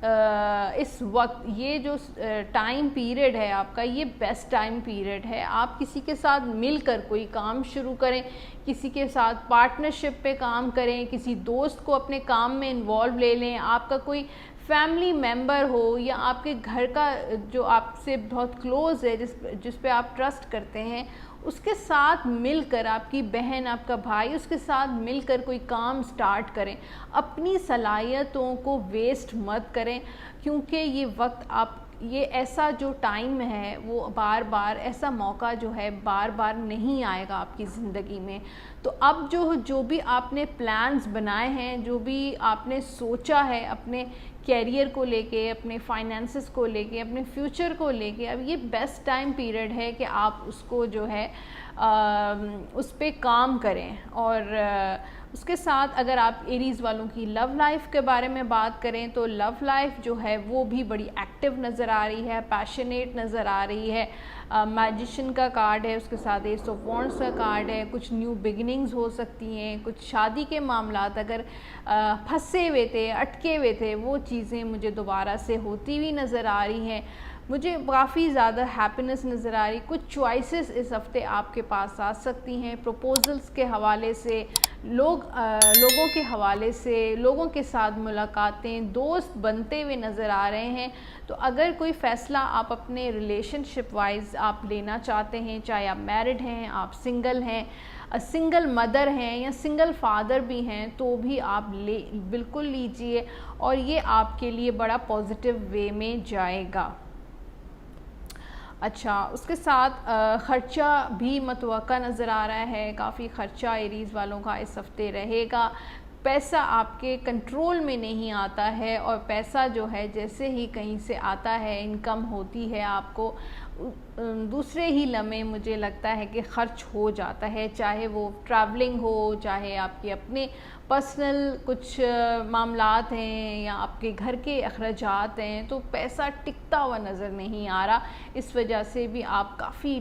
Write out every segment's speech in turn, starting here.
اس وقت یہ جو ٹائم پیریڈ ہے آپ کا، یہ بیسٹ ٹائم پیریڈ ہے. آپ کسی کے ساتھ مل کر کوئی کام شروع کریں، کسی کے ساتھ پارٹنرشپ پہ کام کریں، کسی دوست کو اپنے کام میں انوالو لے لیں. آپ کا کوئی فیملی ممبر ہو یا آپ کے گھر کا جو آپ سے بہت کلوز ہے، جس پہ آپ ٹرسٹ کرتے ہیں، اس کے ساتھ مل کر، آپ کی بہن، آپ کا بھائی، اس کے ساتھ مل کر کوئی کام سٹارٹ کریں. اپنی صلاحیتوں کو ویسٹ مت کریں، کیونکہ یہ وقت یہ ایسا جو ٹائم ہے وہ بار بار، ایسا موقع جو ہے بار بار نہیں آئے گا آپ کی زندگی میں. تو اب جو بھی آپ نے پلانز بنائے ہیں، جو بھی آپ نے سوچا ہے اپنے کیریئر کو لے کے، اپنے فائنینسز کو لے کے، اپنے فیوچر کو لے کے، اب یہ بیسٹ ٹائم پیریڈ ہے کہ آپ اس کو جو ہے اس پہ کام کریں. اور اس کے ساتھ اگر آپ ایریز والوں کی لو لائف کے بارے میں بات کریں تو لو لائف جو ہے وہ بھی بڑی ایکٹیو نظر آ رہی ہے، پیشنیٹ نظر آ رہی ہے. میجیشین کا کارڈ ہے، اس کے ساتھ ایس آف وانڈس کا کارڈ ہے. کچھ نیو بگننگز ہو سکتی ہیں، کچھ شادی کے معاملات اگر پھنسے ہوئے تھے، اٹکے ہوئے تھے، وہ چیزیں مجھے دوبارہ سے ہوتی ہوئی نظر آ رہی ہیں. مجھے کافی زیادہ ہیپینس نظر آ رہی. کچھ چوائسز اس ہفتے آپ کے پاس آ سکتی ہیں، پروپوزلز کے حوالے سے، لوگوں کے حوالے سے، لوگوں کے ساتھ ملاقاتیں، دوست بنتے ہوئے نظر آ رہے ہیں. تو اگر کوئی فیصلہ آپ اپنے ریلیشن شپ وائز آپ لینا چاہتے ہیں، چاہے آپ میرڈ ہیں، آپ سنگل ہیں، سنگل مدر ہیں یا سنگل فادر بھی ہیں، تو بھی آپ بالکل لیجئے، اور یہ آپ کے لیے بڑا پازیٹیو وے میں جائے گا. اچھا، اس کے ساتھ خرچہ بھی متوقع نظر آ رہا ہے. کافی خرچہ ایریز والوں کا اس ہفتے رہے گا. پیسہ آپ کے کنٹرول میں نہیں آتا ہے، اور پیسہ جو ہے جیسے ہی کہیں سے آتا ہے، انکم ہوتی ہے آپ کو، دوسرے ہی لمحے مجھے لگتا ہے کہ خرچ ہو جاتا ہے. چاہے وہ ٹریولنگ ہو، چاہے آپ کے اپنے پرسنل کچھ معاملات ہیں یا آپ کے گھر کے اخراجات ہیں، تو پیسہ ٹکتا ہوا نظر نہیں آ رہا. اس وجہ سے بھی آپ کافی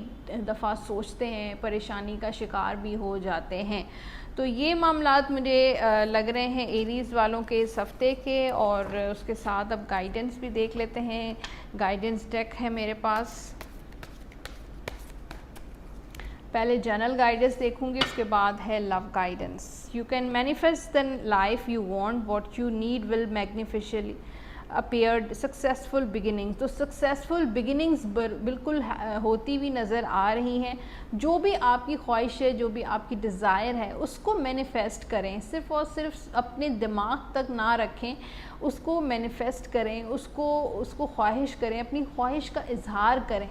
دفعہ سوچتے ہیں، پریشانی کا شکار بھی ہو جاتے ہیں. تو یہ معاملات مجھے لگ رہے ہیں ایریز والوں کے اس ہفتے کے. اور اس کے ساتھ اب گائیڈنس بھی دیکھ لیتے ہیں. گائیڈنس ڈیک ہے میرے پاس. پہلے جنرل گائیڈنس دیکھوں گی، اس کے بعد ہے love guidance. You can manifest the life you want, what you need will magnificently appeared. Successful beginning, تو سکسیزفل بگننگز بالکل ہوتی ہوئی نظر آ رہی ہیں. جو بھی آپ کی خواہش ہے، جو بھی آپ کی ڈیزائر ہے، اس کو مینیفیسٹ کریں. صرف اور صرف اپنے دماغ تک نہ رکھیں، اس کو مینیفیسٹ کریں، اس کو خواہش کریں، اپنی خواہش کا اظہار کریں.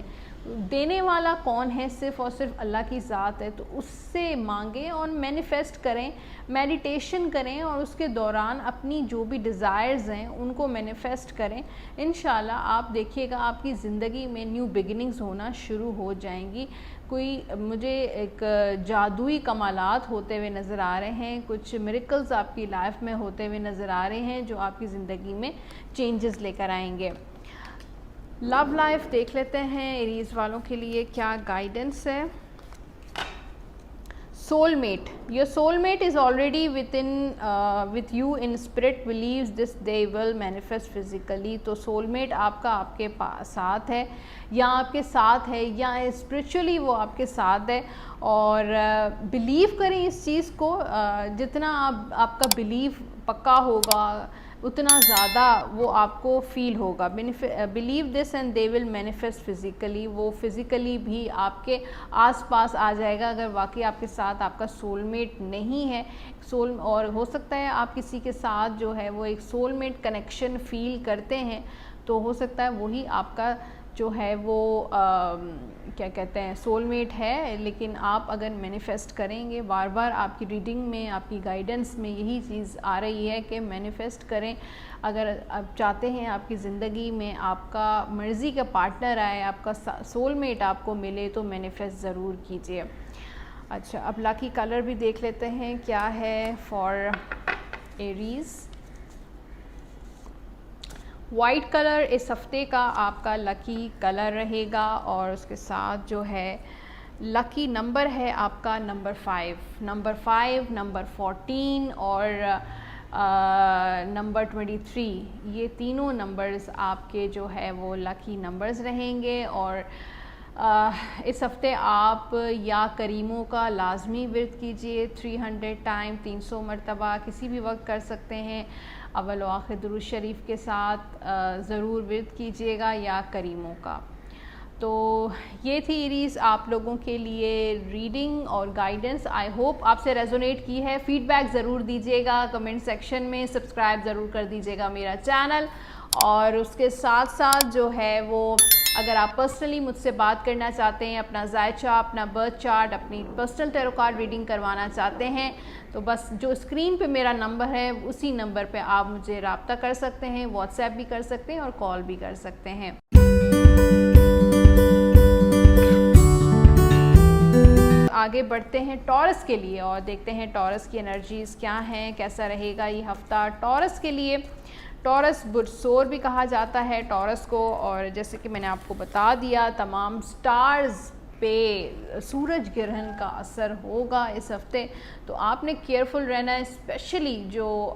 دینے والا کون ہے؟ صرف اور صرف اللہ کی ذات ہے. تو اس سے مانگیں اور مینیفیسٹ کریں، میڈیٹیشن کریں، اور اس کے دوران اپنی جو بھی ڈیزائرز ہیں ان کو مینیفیسٹ کریں. انشاءاللہ آپ دیکھیے گا آپ کی زندگی میں نیو بگننگز ہونا شروع ہو جائیں گی. مجھے ایک جادوئی کمالات ہوتے ہوئے نظر آ رہے ہیں. کچھ میریکلز آپ کی لائف میں ہوتے ہوئے نظر آ رہے ہیں، جو آپ کی زندگی میں چینجز لے کر آئیں گے. لو لائف دیکھ لیتے ہیں ایریز والوں کے لیے کیا گائیڈنس ہے. Soul mate. Your soul mate is already with you in spirit, believes this they will manifest physically. تو سول میٹ آپ کا آپ کے ساتھ ہے، یا آپ کے ساتھ ہے، یا اسپریچولی وہ آپ کے ساتھ ہے. اور بلیو کریں اس چیز کو. جتنا آپ کا بلیو پکا ہوگا، اتنا زیادہ وہ آپ کو فیل ہوگا. Believe this and they will manifest physically. وہ فزیکلی بھی آپ کے آس پاس آ جائے گا اگر واقعی آپ کے ساتھ آپ کا سول میٹ نہیں ہے. اور ہو سکتا ہے آپ کسی کے ساتھ جو ہے وہ ایک سول میٹ کنیکشن فیل کرتے ہیں، تو ہو سکتا ہے وہی آپ کا جو ہے وہ کیا کہتے ہیں سول میٹ ہے. لیکن آپ اگر مینیفیسٹ کریں گے، بار بار آپ کی ریڈنگ میں، آپ کی گائیڈنس میں یہی چیز آ رہی ہے کہ مینیفیسٹ کریں. اگر آپ چاہتے ہیں آپ کی زندگی میں آپ کا مرضی کا پارٹنر آئے، آپ کا سول میٹ آپ کو ملے، تو مینیفیسٹ ضرور کیجیے. اچھا، اب لاکی کلر بھی دیکھ لیتے ہیں کیا ہے فار ایریز. وائٹ کلر اس ہفتے کا آپ کا لکی کلر رہے گا. اور اس کے ساتھ جو ہے لکی نمبر ہے آپ کا نمبر 5، نمبر 14. اور نمبر 23، یہ تینوں نمبرز آپ کے جو ہے وہ لکی نمبرز رہیں گے. اور اس ہفتے آپ یا کریموں کا لازمی ورد کیجئے 300 ٹائم، 300 مرتبہ کسی بھی وقت کر سکتے ہیں. اول و آخر درود شریف کے ساتھ ضرور ورد کیجئے گا یا کریموں کا. تو یہ تھی ایریز آپ لوگوں کے لیے ریڈنگ اور گائیڈنس. آئی ہوپ آپ سے ریزونیٹ کی ہے. فیڈ بیک ضرور دیجیے گا کمنٹ سیکشن میں. سبسکرائب ضرور کر دیجیے گا میرا چینل. اور اس کے ساتھ ساتھ جو ہے وہ اگر آپ پرسنلی مجھ سے بات کرنا چاہتے ہیں، اپنا ذائچہ، اپنا برتھ چارٹ، اپنی پرسنل ٹیرو کارڈ ریڈنگ کروانا چاہتے ہیں، تو بس جو اسکرین پہ میرا نمبر ہے اسی نمبر پہ آپ مجھے رابطہ کر سکتے ہیں. واٹس ایپ بھی کر سکتے ہیں اور کال بھی کر سکتے ہیں. آگے بڑھتے ہیں ٹورس کے لیے اور دیکھتے ہیں ٹورس کی انرجیز کیا ہیں، کیسا رہے گا یہ ہفتہ ٹورس کے لیے. ٹورس برسور بھی کہا جاتا ہے ٹورس کو، اور جیسے کہ میں نے آپ کو بتا دیا تمام سٹارز پہ سورج گرہن کا اثر ہوگا اس ہفتے. تو آپ نے کیئرفل رہنا ہے، اسپیشلی جو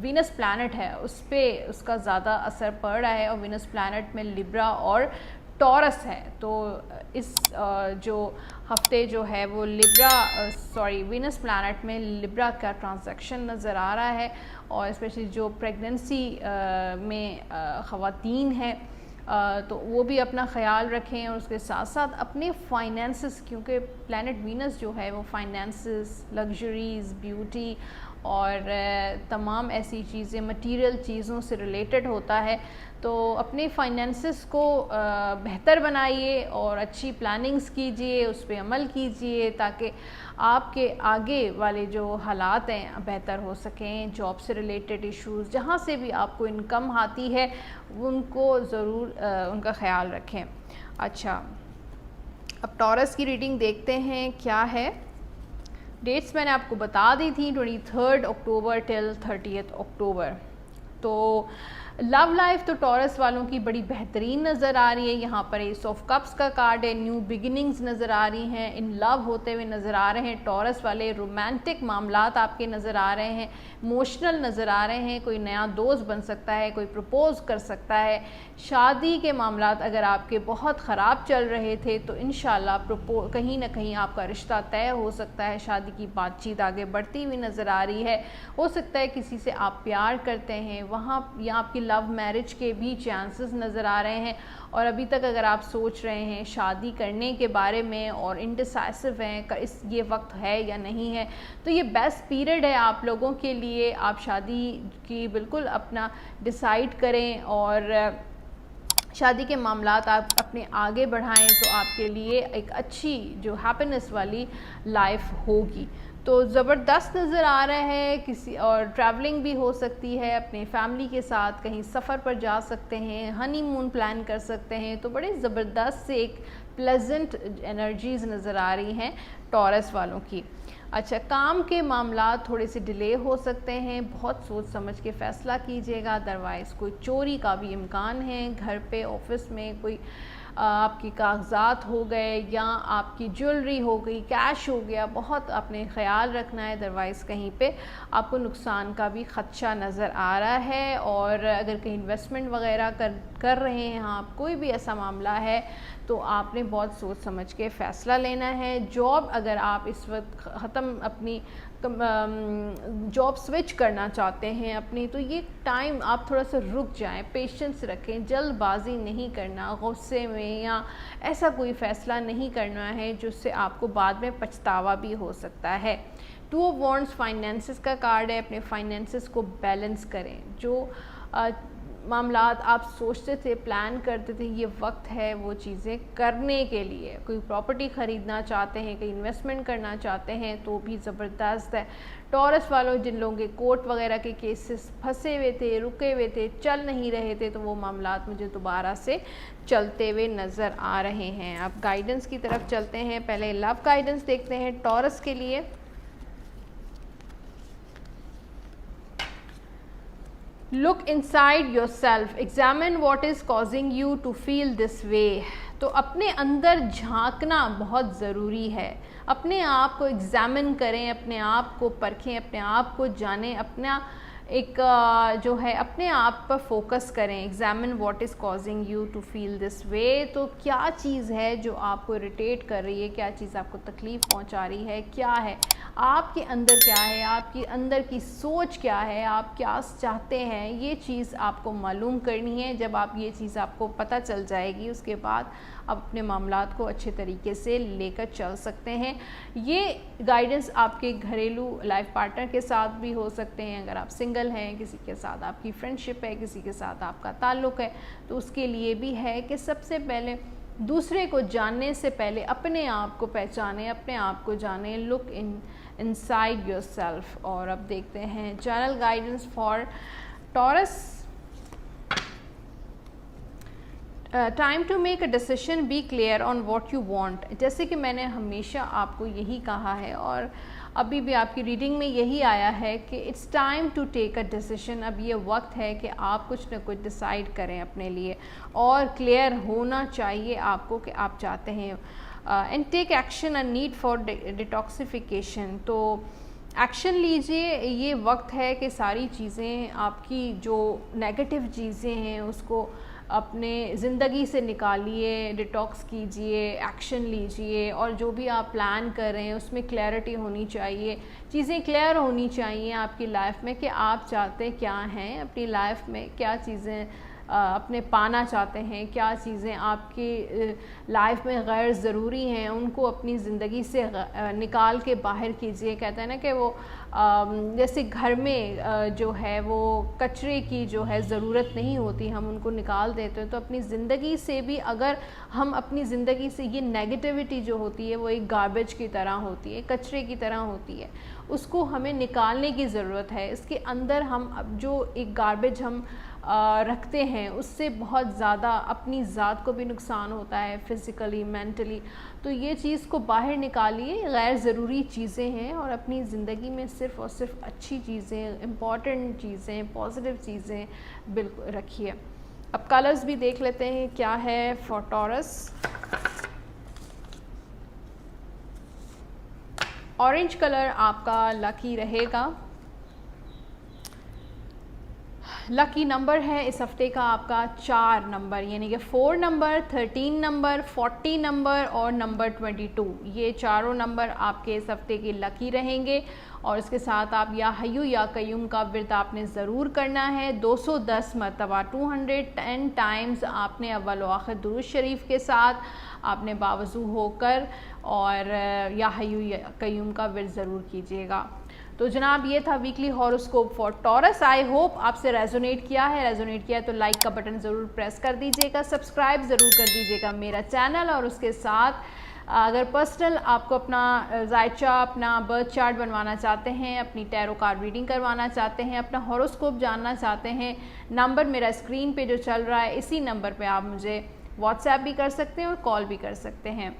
وینس پلانٹ ہے اس پہ اس کا زیادہ اثر پڑ رہا ہے، اور وینس پلانٹ میں لبرا اور ٹورس ہے. تو اس جو ہفتے جو ہے وہ وینس پلانٹ میں لبرا کا ٹرانزیکشن نظر آ رہا ہے. اور اسپیشلی جو پریگننسی میں خواتین ہیں تو وہ بھی اپنا خیال رکھیں. اور اس کے ساتھ ساتھ اپنے فائنینسز، کیونکہ پلانٹ وینس جو ہے وہ فائنینسز، لگژریز، بیوٹی اور تمام ایسی چیزیں مٹیریل چیزوں سے ریلیٹڈ ہوتا ہے. تو اپنے فائنینسز کو بہتر بنائیے اور اچھی پلاننگز کیجئے، اس پہ عمل کیجئے تاکہ آپ کے آگے والے جو حالات ہیں بہتر ہو سکیں. جاب سے ریلیٹڈ ایشوز، جہاں سے بھی آپ کو انکم آتی ہے ان کو ضرور ان کا خیال رکھیں. اچھا، اب ٹورس کی ریڈنگ دیکھتے ہیں کیا ہے. ڈیٹس میں نے آپ کو بتا دی تھی 23 اکتوبر ٹل 30 اکتوبر. تو لو لائف تو ٹورس والوں کی بڑی بہترین نظر آ رہی ہے. یہاں پر ایس آف کپس کا کارڈ ہے. نیو بگننگز نظر آ رہی ہیں، ان لو ہوتے ہوئے نظر آ رہے ہیں ٹورس والے. رومانٹک معاملات آپ کے نظر آ رہے ہیں، ایموشنل نظر آ رہے ہیں. کوئی نیا دوست بن سکتا ہے، کوئی پرپوز کر سکتا ہے. شادی کے معاملات اگر آپ کے بہت خراب چل رہے تھے تو انشاءاللہ کہیں نہ کہیں آپ کا رشتہ طے ہو سکتا ہے. شادی کی بات چیت آگے بڑھتی ہوئی نظر آ رہی ہے. ہو سکتا ہے کسی سے آپ پیار کرتے ہیں، وہاں یا آپ کی لو میرج کے بھی چانسز نظر آ رہے ہیں. اور ابھی تک اگر آپ سوچ رہے ہیں شادی کرنے کے بارے میں اور انڈیسائسو ہیں یہ وقت ہے یا نہیں ہے، تو یہ بیسٹ پیریڈ ہے آپ لوگوں کے لیے. آپ شادی کی بالکل اپنا ڈیسائیڈ کریں اور شادی کے معاملات آپ اپنے آگے بڑھائیں تو آپ کے لیے ایک اچھی جو ہیپینس والی لائف ہوگی. تو زبردست نظر آ رہا ہے. کسی اور ٹریولنگ بھی ہو سکتی ہے، اپنے فیملی کے ساتھ کہیں سفر پر جا سکتے ہیں، ہنی مون پلان کر سکتے ہیں. تو بڑے زبردست سے ایک پلیزنٹ انرجیز نظر آ رہی ہیں ٹورس والوں کی. اچھا، کام کے معاملات تھوڑے سے ڈیلے ہو سکتے ہیں، بہت سوچ سمجھ کے فیصلہ کیجیے گا. ادروائز کوئی چوری کا بھی امکان ہے. گھر پہ، آفس میں کوئی آپ کی کاغذات ہو گئے یا آپ کی جویلری ہو گئی، کیش ہو گیا، بہت آپ نے خیال رکھنا ہے. ادروائز کہیں پہ آپ کو نقصان کا بھی خدشہ نظر آ رہا ہے. اور اگر کہیں انویسٹمنٹ وغیرہ کر رہے ہیں آپ، کوئی بھی ایسا معاملہ ہے تو آپ نے بہت سوچ سمجھ کے فیصلہ لینا ہے. جاب اگر آپ اس وقت اپنی جاب سوئچ کرنا چاہتے ہیں اپنی، تو یہ ٹائم آپ تھوڑا سا رک جائیں، پیشنس رکھیں. جلد بازی نہیں کرنا، غصے میں یا ایسا کوئی فیصلہ نہیں کرنا ہے جس سے آپ کو بعد میں پچھتاوا بھی ہو سکتا ہے. 2 آف وانڈز فائنینسز کا کارڈ ہے. اپنے فائنینسز کو بیلنس کریں. جو معاملات آپ سوچتے تھے، پلان کرتے تھے، یہ وقت ہے وہ چیزیں کرنے کے لیے. کوئی پراپرٹی خریدنا چاہتے ہیں، کہیں انویسٹمنٹ کرنا چاہتے ہیں تو بھی زبردست ہے. ٹورس والوں جن لوگوں کے کورٹ وغیرہ کے کیسز پھنسے ہوئے تھے، رکے ہوئے تھے، چل نہیں رہے تھے، تو وہ معاملات مجھے دوبارہ سے چلتے ہوئے نظر آ رہے ہیں. اب گائیڈنس کی طرف چلتے ہیں. پہلے لو گائیڈنس دیکھتے ہیں ٹورس کے لیے. Look inside yourself. Examine what is causing you to feel this way. تو اپنے اندر جھانکنا بہت ضروری ہے. اپنے آپ کو ایگزامن کریں, اپنے آپ کو پرکھیں, اپنے آپ کو جانیں, اپنا ایک جو ہے اپنے آپ پر فوکس کریں. Examine what is causing you to feel this way. تو کیا چیز ہے جو آپ کو اریٹیٹ کر رہی ہے, کیا چیز آپ کو تکلیف پہنچا رہی ہے, کیا ہے آپ کے اندر, کیا ہے آپ کی اندر کی سوچ, کیا ہے آپ کیا چاہتے ہیں. یہ چیز آپ کو معلوم کرنی ہے. جب آپ یہ چیز آپ کو پتہ چل جائے گی, اس کے بعد آپ اپنے معاملات کو اچھے طریقے سے لے کر چل سکتے ہیں. یہ گائیڈنس آپ کے گھریلو لائف پارٹنر کے ساتھ بھی ہو سکتے ہیں. اگر آپ سنگل ہیں, کسی کے ساتھ آپ کی فرینڈشپ ہے, کسی کے ساتھ آپ کا تعلق ہے, تو اس کے لیے بھی ہے کہ سب سے پہلے دوسرے کو جاننے سے پہلے اپنے آپ کو پہچانیں, اپنے آپ کو جانیں. Look inside yourself. اور اب دیکھتے ہیں channel guidance for Taurus. Time to make a decision, be clear on what you want. جیسے کہ میں نے ہمیشہ آپ کو یہی کہا ہے اور ابھی بھی آپ کی ریڈنگ میں یہی آیا ہے کہ it's time to take a decision. اب یہ وقت ہے کہ آپ کچھ نہ کچھ ڈیسائیڈ کریں اپنے لیے, اور کلیئر ہونا چاہیے آپ کو کہ آپ چاہتے ہیں. And take action, a need for detoxification. تو ایکشن لیجئے. یہ وقت ہے کہ ساری چیزیں, آپ کی جو نیگیٹو چیزیں ہیں اس کو اپنے زندگی سے نکالیے, ڈیٹاکس کیجئے, ایکشن لیجئے. اور جو بھی آپ پلان کر رہے ہیں اس میں کلیئرٹی ہونی چاہیے, چیزیں کلیئر ہونی چاہیے آپ کی لائف میں کہ آپ چاہتے کیا ہیں اپنی لائف میں, کیا چیزیں اپنے پانا چاہتے ہیں, کیا چیزیں آپ کی لائف میں غیر ضروری ہیں, ان کو اپنی زندگی سے نکال کے باہر کیجئے. کہتے ہیں نا کہ وہ جیسے گھر میں جو ہے وہ کچرے کی جو ہے ضرورت نہیں ہوتی, ہم ان کو نکال دیتے ہیں. تو اپنی زندگی سے بھی اگر ہم اپنی زندگی سے یہ نیگیٹیوٹی جو ہوتی ہے وہ ایک گاربیج کی طرح ہوتی ہے, کچرے کی طرح ہوتی ہے, اس کو ہمیں نکالنے کی ضرورت ہے. اس کے اندر ہم جو ایک گاربیج ہم رکھتے ہیں اس سے بہت زیادہ اپنی ذات کو بھی نقصان ہوتا ہے, فزیکلی, مینٹلی. تو یہ چیز کو باہر نکالیے. غیر ضروری چیزیں ہیں اور اپنی زندگی میں صرف اور صرف اچھی چیزیں, امپورٹنٹ چیزیں, پازیٹیو چیزیں بالکل رکھیے. اب کلرز بھی دیکھ لیتے ہیں کیا ہے فار ٹورس. اورنج کلر آپ کا لکی رہے گا. لکی نمبر ہے اس ہفتے کا آپ کا 4 نمبر, یعنی کہ 4 نمبر, 13 نمبر, 40 نمبر اور نمبر 22. یہ چاروں نمبر آپ کے اس ہفتے کے لکی رہیں گے. اور اس کے ساتھ آپ یا حیو یا قیوم کا ورد آپ نے ضرور کرنا ہے 210 مرتبہ, 210 ٹائمز آپ نے اول و آخر درود شریف کے ساتھ آپ نے باوضو ہو کر اور یا حیو یا قیوم کا ورد ضرور کیجیے گا. تو جناب یہ تھا weekly horoscope for Taurus. I hope آپ سے ریزونیٹ کیا ہے تو لائک کا بٹن ضرور پریس کر دیجیے گا, سبسکرائب ضرور کر دیجیے گا میرا چینل. اور اس کے ساتھ اگر پرسنل آپ کو اپنا ذائچہ, اپنا برتھ چارٹ بنوانا چاہتے ہیں, اپنی ٹیرو کارڈ ریڈنگ کروانا چاہتے ہیں, اپنا ہاروسکوپ جاننا چاہتے ہیں, نمبر میرا اسکرین پہ جو چل رہا ہے اسی نمبر پہ آپ مجھے واٹس ایپ بھی کر سکتے ہیں اور کال بھی کر سکتے ہیں.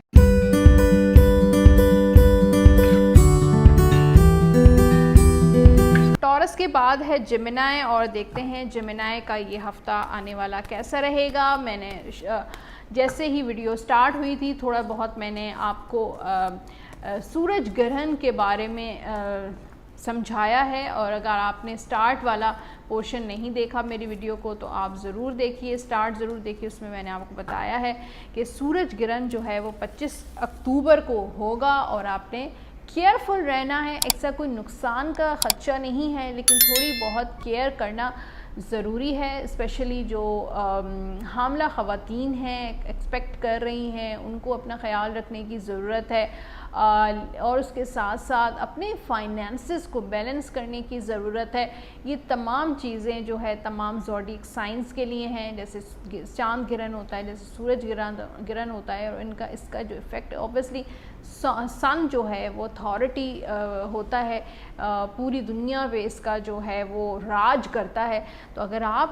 ٹورس کے بعد ہے جیمنائی, اور دیکھتے ہیں جیمنائی کا یہ ہفتہ آنے والا کیسا رہے گا. میں نے جیسے ہی ویڈیو سٹارٹ ہوئی تھی تھوڑا بہت میں نے آپ کو سورج گرہن کے بارے میں سمجھایا ہے, اور اگر آپ نے سٹارٹ والا پورشن نہیں دیکھا میری ویڈیو کو تو آپ ضرور دیکھیے, سٹارٹ ضرور دیکھیے. اس میں میں نے آپ کو بتایا ہے کہ سورج گرہن جو ہے وہ 25 اکتوبر کو ہوگا, اور آپ نے کیئرفل رہنا ہے. ایسا کوئی نقصان کا خدشہ نہیں ہے, لیکن تھوڑی بہت کیئر کرنا ضروری ہے. اسپیشلی جو حاملہ خواتین ہیں, ایکسپیکٹ کر رہی ہیں, ان کو اپنا خیال رکھنے کی ضرورت ہے. اور اس کے ساتھ ساتھ اپنے فائنینسز کو بیلنس کرنے کی ضرورت ہے. یہ تمام چیزیں جو ہے تمام زوڈیک سائنس کے لیے ہیں. جیسے چاند گرہن ہوتا ہے, جیسے سورج گرہن ہوتا ہے, اور ان کا اس کا جو افیکٹ اوبیسلی سن جو ہے وہ اتھارٹی ہوتا ہے پوری دنیا پہ, اس کا جو ہے وہ راج کرتا ہے. تو اگر آپ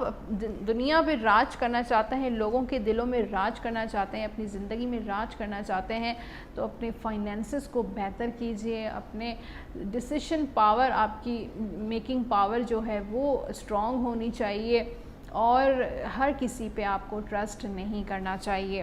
دنیا پہ راج کرنا چاہتے ہیں, لوگوں کے دلوں میں راج کرنا چاہتے ہیں, اپنی زندگی میں راج کرنا چاہتے ہیں, تو اپنے فائنینسز کو بہتر کیجئے. اپنے ڈیسیشن پاور, آپ کی میکنگ پاور جو ہے وہ اسٹرانگ ہونی چاہیے, اور ہر کسی پہ آپ کو ٹرسٹ نہیں کرنا چاہیے.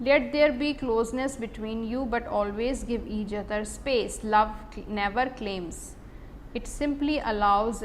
Let there be closeness between you, but always give each other space. Love never claims, it simply allows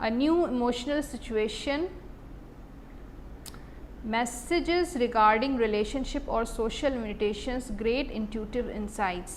A new emotional situation, messages regarding relationship or social invitations, great intuitive insights.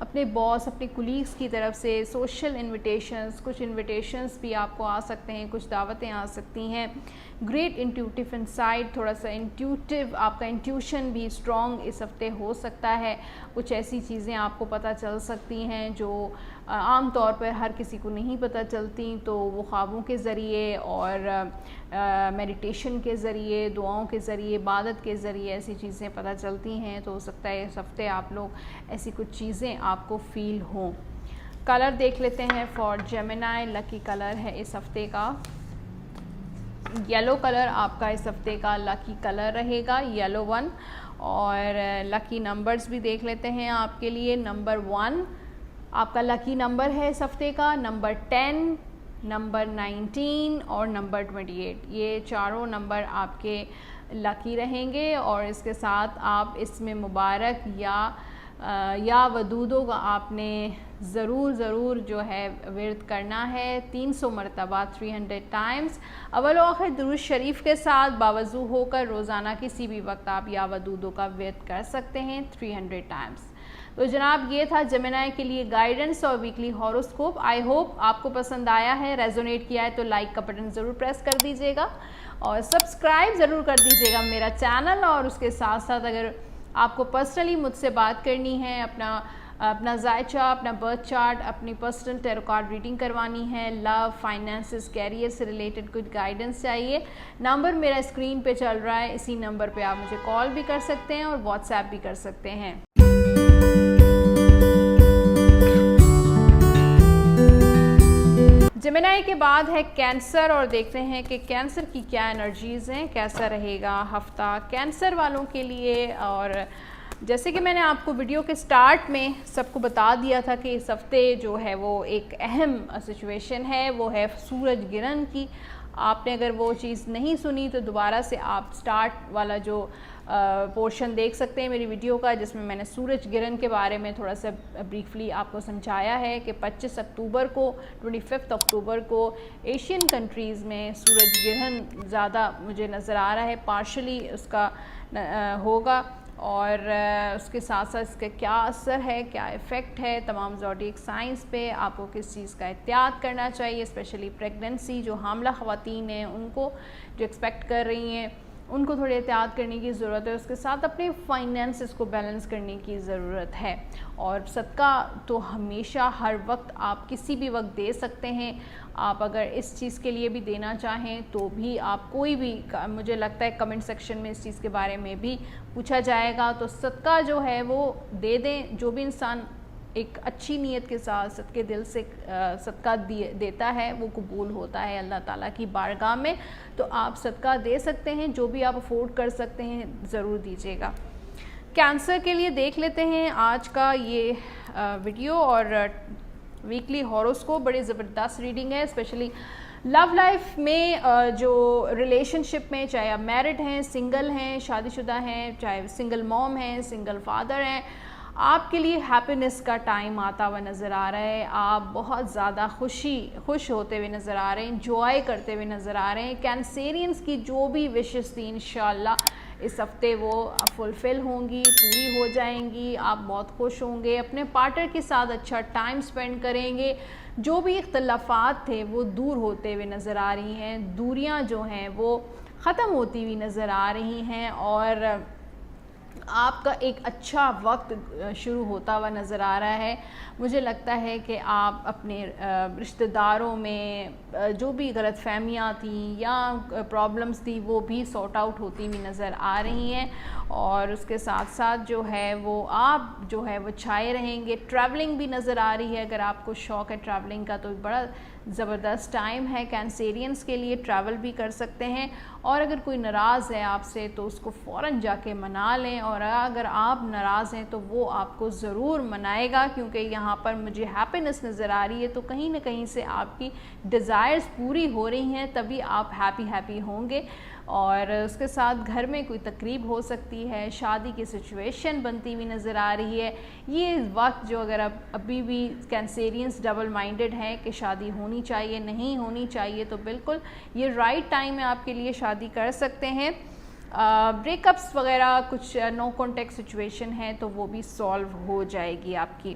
اپنے باس اپنے colleagues کی طرف سے social invitations, کچھ invitations بھی آپ کو آ سکتے ہیں، کچھ دعوتیں آ سکتی ہیں. گریٹ انٹیوٹیو انسائٹ، تھوڑا سا انٹیوٹیو آپ کا انٹیوشن بھی اسٹرانگ اس ہفتے ہو سکتا ہے. کچھ ایسی چیزیں آپ کو پتہ چل سکتی ہیں جو عام طور پر ہر کسی کو نہیں پتہ چلتی، تو وہ خوابوں کے ذریعے اور میڈیٹیشن کے ذریعے، دعاؤں کے ذریعے، عبادت کے ذریعے ایسی چیزیں پتہ چلتی ہیں. تو ہو سکتا ہے اس ہفتے آپ لوگ ایسی کچھ چیزیں آپ کو فیل ہوں. کلر دیکھ لیتے ہیں فار جیمنائی. لکی کلر ہے اس ہفتے کا یلو کلر، آپ کا اس ہفتے کا لکی کلر رہے گا یلو 1. اور لکی نمبرز بھی دیکھ لیتے ہیں آپ کے لیے. نمبر 1 آپ کا لکی نمبر ہے اس ہفتے کا، نمبر 10، نمبر 19 اور نمبر 28. یہ چاروں نمبر آپ کے لکی رہیں گے. اور اس کے ساتھ آپ اس میں مبارک یا ودودوں کا آپ نے ضرور جو ہے ورد کرنا ہے 300 مرتبہ 300 ٹائمز. اول و آخر درود شریف کے ساتھ باوضو ہو کر روزانہ کسی بھی وقت آپ یا ودودوں کا ورد کر سکتے ہیں 300 ٹائمز. تو جناب یہ تھا جیمنائی کے لیے گائیڈنس اور ویکلی ہاروسکوپ. آئی ہوپ آپ کو پسند آیا ہے، ریزونیٹ کیا ہے تو لائک کا بٹن ضرور پریس کر دیجیے گا اور سبسکرائب ضرور کر دیجیے گا میرا چینل. اور اس کے ساتھ ساتھ اگر آپ کو پرسنلی مجھ سے بات کرنی ہے، اپنا ذائچہ، اپنا برتھ چارٹ، اپنی پرسنل ٹیرو کارڈ ریڈنگ کروانی ہے، لو، فائنینسز، کیریئر سے ریلیٹڈ کچھ گائیڈنس چاہیے، نمبر میرا اسکرین پہ چل رہا ہے، اسی نمبر پہ آپ مجھے کال بھی کر سکتے ہیں اور واٹس ایپ بھی کر سکتے ہیں. جیمنائی کے بعد ہے کینسر اور دیکھتے ہیں کہ کینسر کی کیا انرجیز ہیں، کیسا رہے گا ہفتہ کینسر والوں کے لیے. اور جیسے کہ میں نے آپ کو ویڈیو کے سٹارٹ میں سب کو بتا دیا تھا کہ اس ہفتے جو ہے وہ ایک اہم سچویشن ہے، وہ ہے سورج گرہن کی. آپ نے اگر وہ چیز نہیں سنی تو دوبارہ سے آپ سٹارٹ والا جو پورشن دیکھ سکتے ہیں میری ویڈیو کا، جس میں میں نے سورج گرہن کے بارے میں تھوڑا سا بریفلی آپ کو سمجھایا ہے کہ 25 اکتوبر کو 25 اکتوبر کو ایشین کنٹریز میں سورج گرہن زیادہ مجھے نظر آ رہا ہے، پارشلی اس کا ہوگا. اور اس کے ساتھ ساتھ اس کا کیا اثر ہے، کیا ایفیکٹ ہے تمام زوڈیک سائنس پہ، آپ کو کس چیز کا احتیاط کرنا چاہیے، اسپیشلی پریگننسی جو حاملہ خواتین ہیں ان کو جو ایکسپیکٹ کر رہی ہیں ان کو تھوڑی احتیاط کرنے کی ضرورت ہے. اس کے ساتھ اپنے فائنینسز کو بیلنس کرنے کی ضرورت ہے. اور صدقہ تو ہمیشہ ہر وقت آپ کسی بھی وقت دے سکتے ہیں. آپ اگر اس چیز کے لیے بھی دینا چاہیں تو بھی آپ کوئی بھی، مجھے لگتا ہے کمنٹ سیکشن میں اس چیز کے بارے میں بھی پوچھا جائے گا، تو صدقہ جو ہے وہ دے دیں. جو بھی انسان ایک اچھی نیت کے ساتھ صدقے دل سے صدقہ دیتا ہے وہ قبول ہوتا ہے اللہ تعالیٰ کی بارگاہ میں. تو آپ صدقہ دے سکتے ہیں، جو بھی آپ افورڈ کر سکتے ہیں ضرور دیجیے گا. کینسر کے لیے دیکھ لیتے ہیں آج کا یہ ویڈیو اور ویکلی ہاروسکوپ. بڑی زبردست ریڈنگ ہے، اسپیشلی لو لائف میں، جو ریلیشن شپ میں، چاہے آپ میرڈ ہیں، سنگل ہیں، شادی شدہ ہیں، چاہے سنگل موم ہیں، سنگل فادر ہیں، آپ کے لیے ہیپینس کا ٹائم آتا ہوا نظر آ رہا ہے. آپ بہت زیادہ خوش ہوتے ہوئے نظر آ رہے ہیں، انجوائے کرتے ہوئے نظر آ رہے ہیں. کینسیرینز کی جو بھی وشز تھیں انشاءاللہ اس ہفتے وہ فلفل ہوں گی، پوری ہو جائیں گی. آپ بہت خوش ہوں گے، اپنے پارٹنر کے ساتھ اچھا ٹائم سپینڈ کریں گے. جو بھی اختلافات تھے وہ دور ہوتے ہوئے نظر آ رہی ہیں، دوریاں جو ہیں وہ ختم ہوتی ہوئی نظر آ رہی ہیں. اور آپ کا ایک اچھا وقت شروع ہوتا ہوا نظر آ رہا ہے. مجھے لگتا ہے کہ آپ اپنے رشتہ داروں میں جو بھی غلط فہمیاں تھیں یا پرابلمس تھی وہ بھی سارٹ آؤٹ ہوتی ہوئی نظر آ رہی ہیں. اور اس کے ساتھ ساتھ جو ہے وہ آپ جو ہے وہ چھائے رہیں گے. ٹریولنگ بھی نظر آ رہی ہے، اگر آپ کو شوق ہے ٹریولنگ کا تو بڑا زبردست ٹائم ہے کینسیرینز کے لیے، ٹریول بھی کر سکتے ہیں. اور اگر کوئی ناراض ہے آپ سے تو اس کو فوراً جا کے منا لیں، اور اگر آپ ناراض ہیں تو وہ آپ کو ضرور منائے گا، کیونکہ یہاں پر مجھے ہیپینس نظر آ رہی ہے. تو کہیں نہ کہیں سے آپ کی ڈیزائرز پوری ہو رہی ہیں، تبھی آپ ہیپی ہوں گے. اور اس کے ساتھ گھر میں کوئی تقریب ہو سکتی ہے، شادی کی سچویشن بنتی ہوئی نظر آ رہی ہے. یہ وقت جو اگر ابھی بھی کینسیرینز ڈبل مائنڈڈ ہیں کہ شادی ہونی چاہیے نہیں ہونی چاہیے، تو بالکل یہ رائٹ ٹائم ہے آپ کے لیے، شادی کر سکتے ہیں. بریک اپس وغیرہ کچھ نو کانٹیکٹ سچویشن ہے تو وہ بھی سالو ہو جائے گی آپ کی.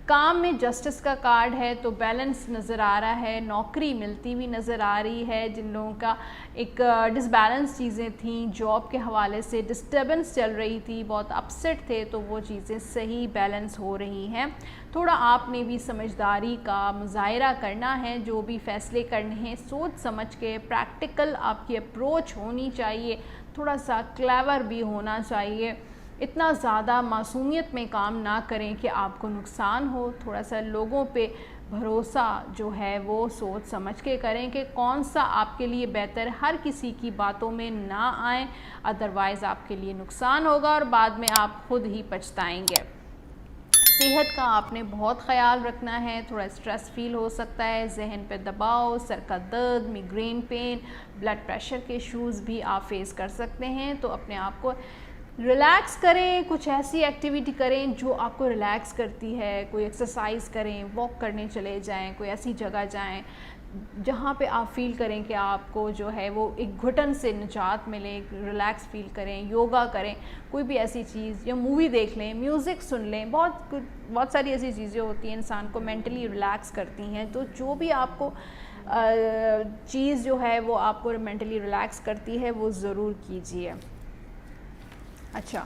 کام میں جسٹس کا کارڈ ہے تو بیلنس نظر آ رہا ہے, نوکری ملتی ہوئی نظر آ رہی ہے. جن لوگوں کا ایک ڈس بیلنس چیزیں تھیں, جاب کے حوالے سے ڈسٹربنس چل رہی تھی, بہت اپسیٹ تھے, تو وہ چیزیں صحیح بیلنس ہو رہی ہیں. تھوڑا آپ نے بھی سمجھداری کا مظاہرہ کرنا ہے, جو بھی فیصلے کرنے ہیں سوچ سمجھ کے, پریکٹیکل آپ کی اپروچ ہونی چاہیے, تھوڑا سا کلیور بھی ہونا چاہیے. اتنا زیادہ معصومیت میں کام نہ کریں کہ آپ کو نقصان ہو. تھوڑا سا لوگوں پہ بھروسہ جو ہے وہ سوچ سمجھ کے کریں کہ کون سا آپ کے لیے بہتر. ہر کسی کی باتوں میں نہ آئیں, ادروائز آپ کے لیے نقصان ہوگا اور بعد میں آپ خود ہی پچھتائیں گے. صحت کا آپ نے بہت خیال رکھنا ہے, تھوڑا اسٹریس فیل ہو سکتا ہے, ذہن پہ دباؤ, سر کا درد, میگرین پین, بلڈ پریشر کے ایشوز بھی آپ فیس کر سکتے ہیں. تو اپنے آپ کو ریلیکس کریں, کچھ ایسی ایکٹیویٹی کریں جو آپ کو ریلیکس کرتی ہے. کوئی ایکسرسائز کریں, واک کرنے چلے جائیں, کوئی ایسی جگہ جائیں جہاں پہ آپ فیل کریں کہ آپ کو جو ہے وہ ایک گھٹن سے نجات ملے, ریلیکس فیل کریں. یوگا کریں, کوئی بھی ایسی چیز, یا مووی دیکھ لیں, میوزک سن لیں. بہت ساری ایسی چیزیں ہوتی ہیں انسان کو مینٹلی ریلیکس کرتی ہیں. تو جو بھی آپ کو چیز جو ہے وہ آپ کو مینٹلی ریلیکس کرتی ہے وہ ضرور کیجیے. اچھا,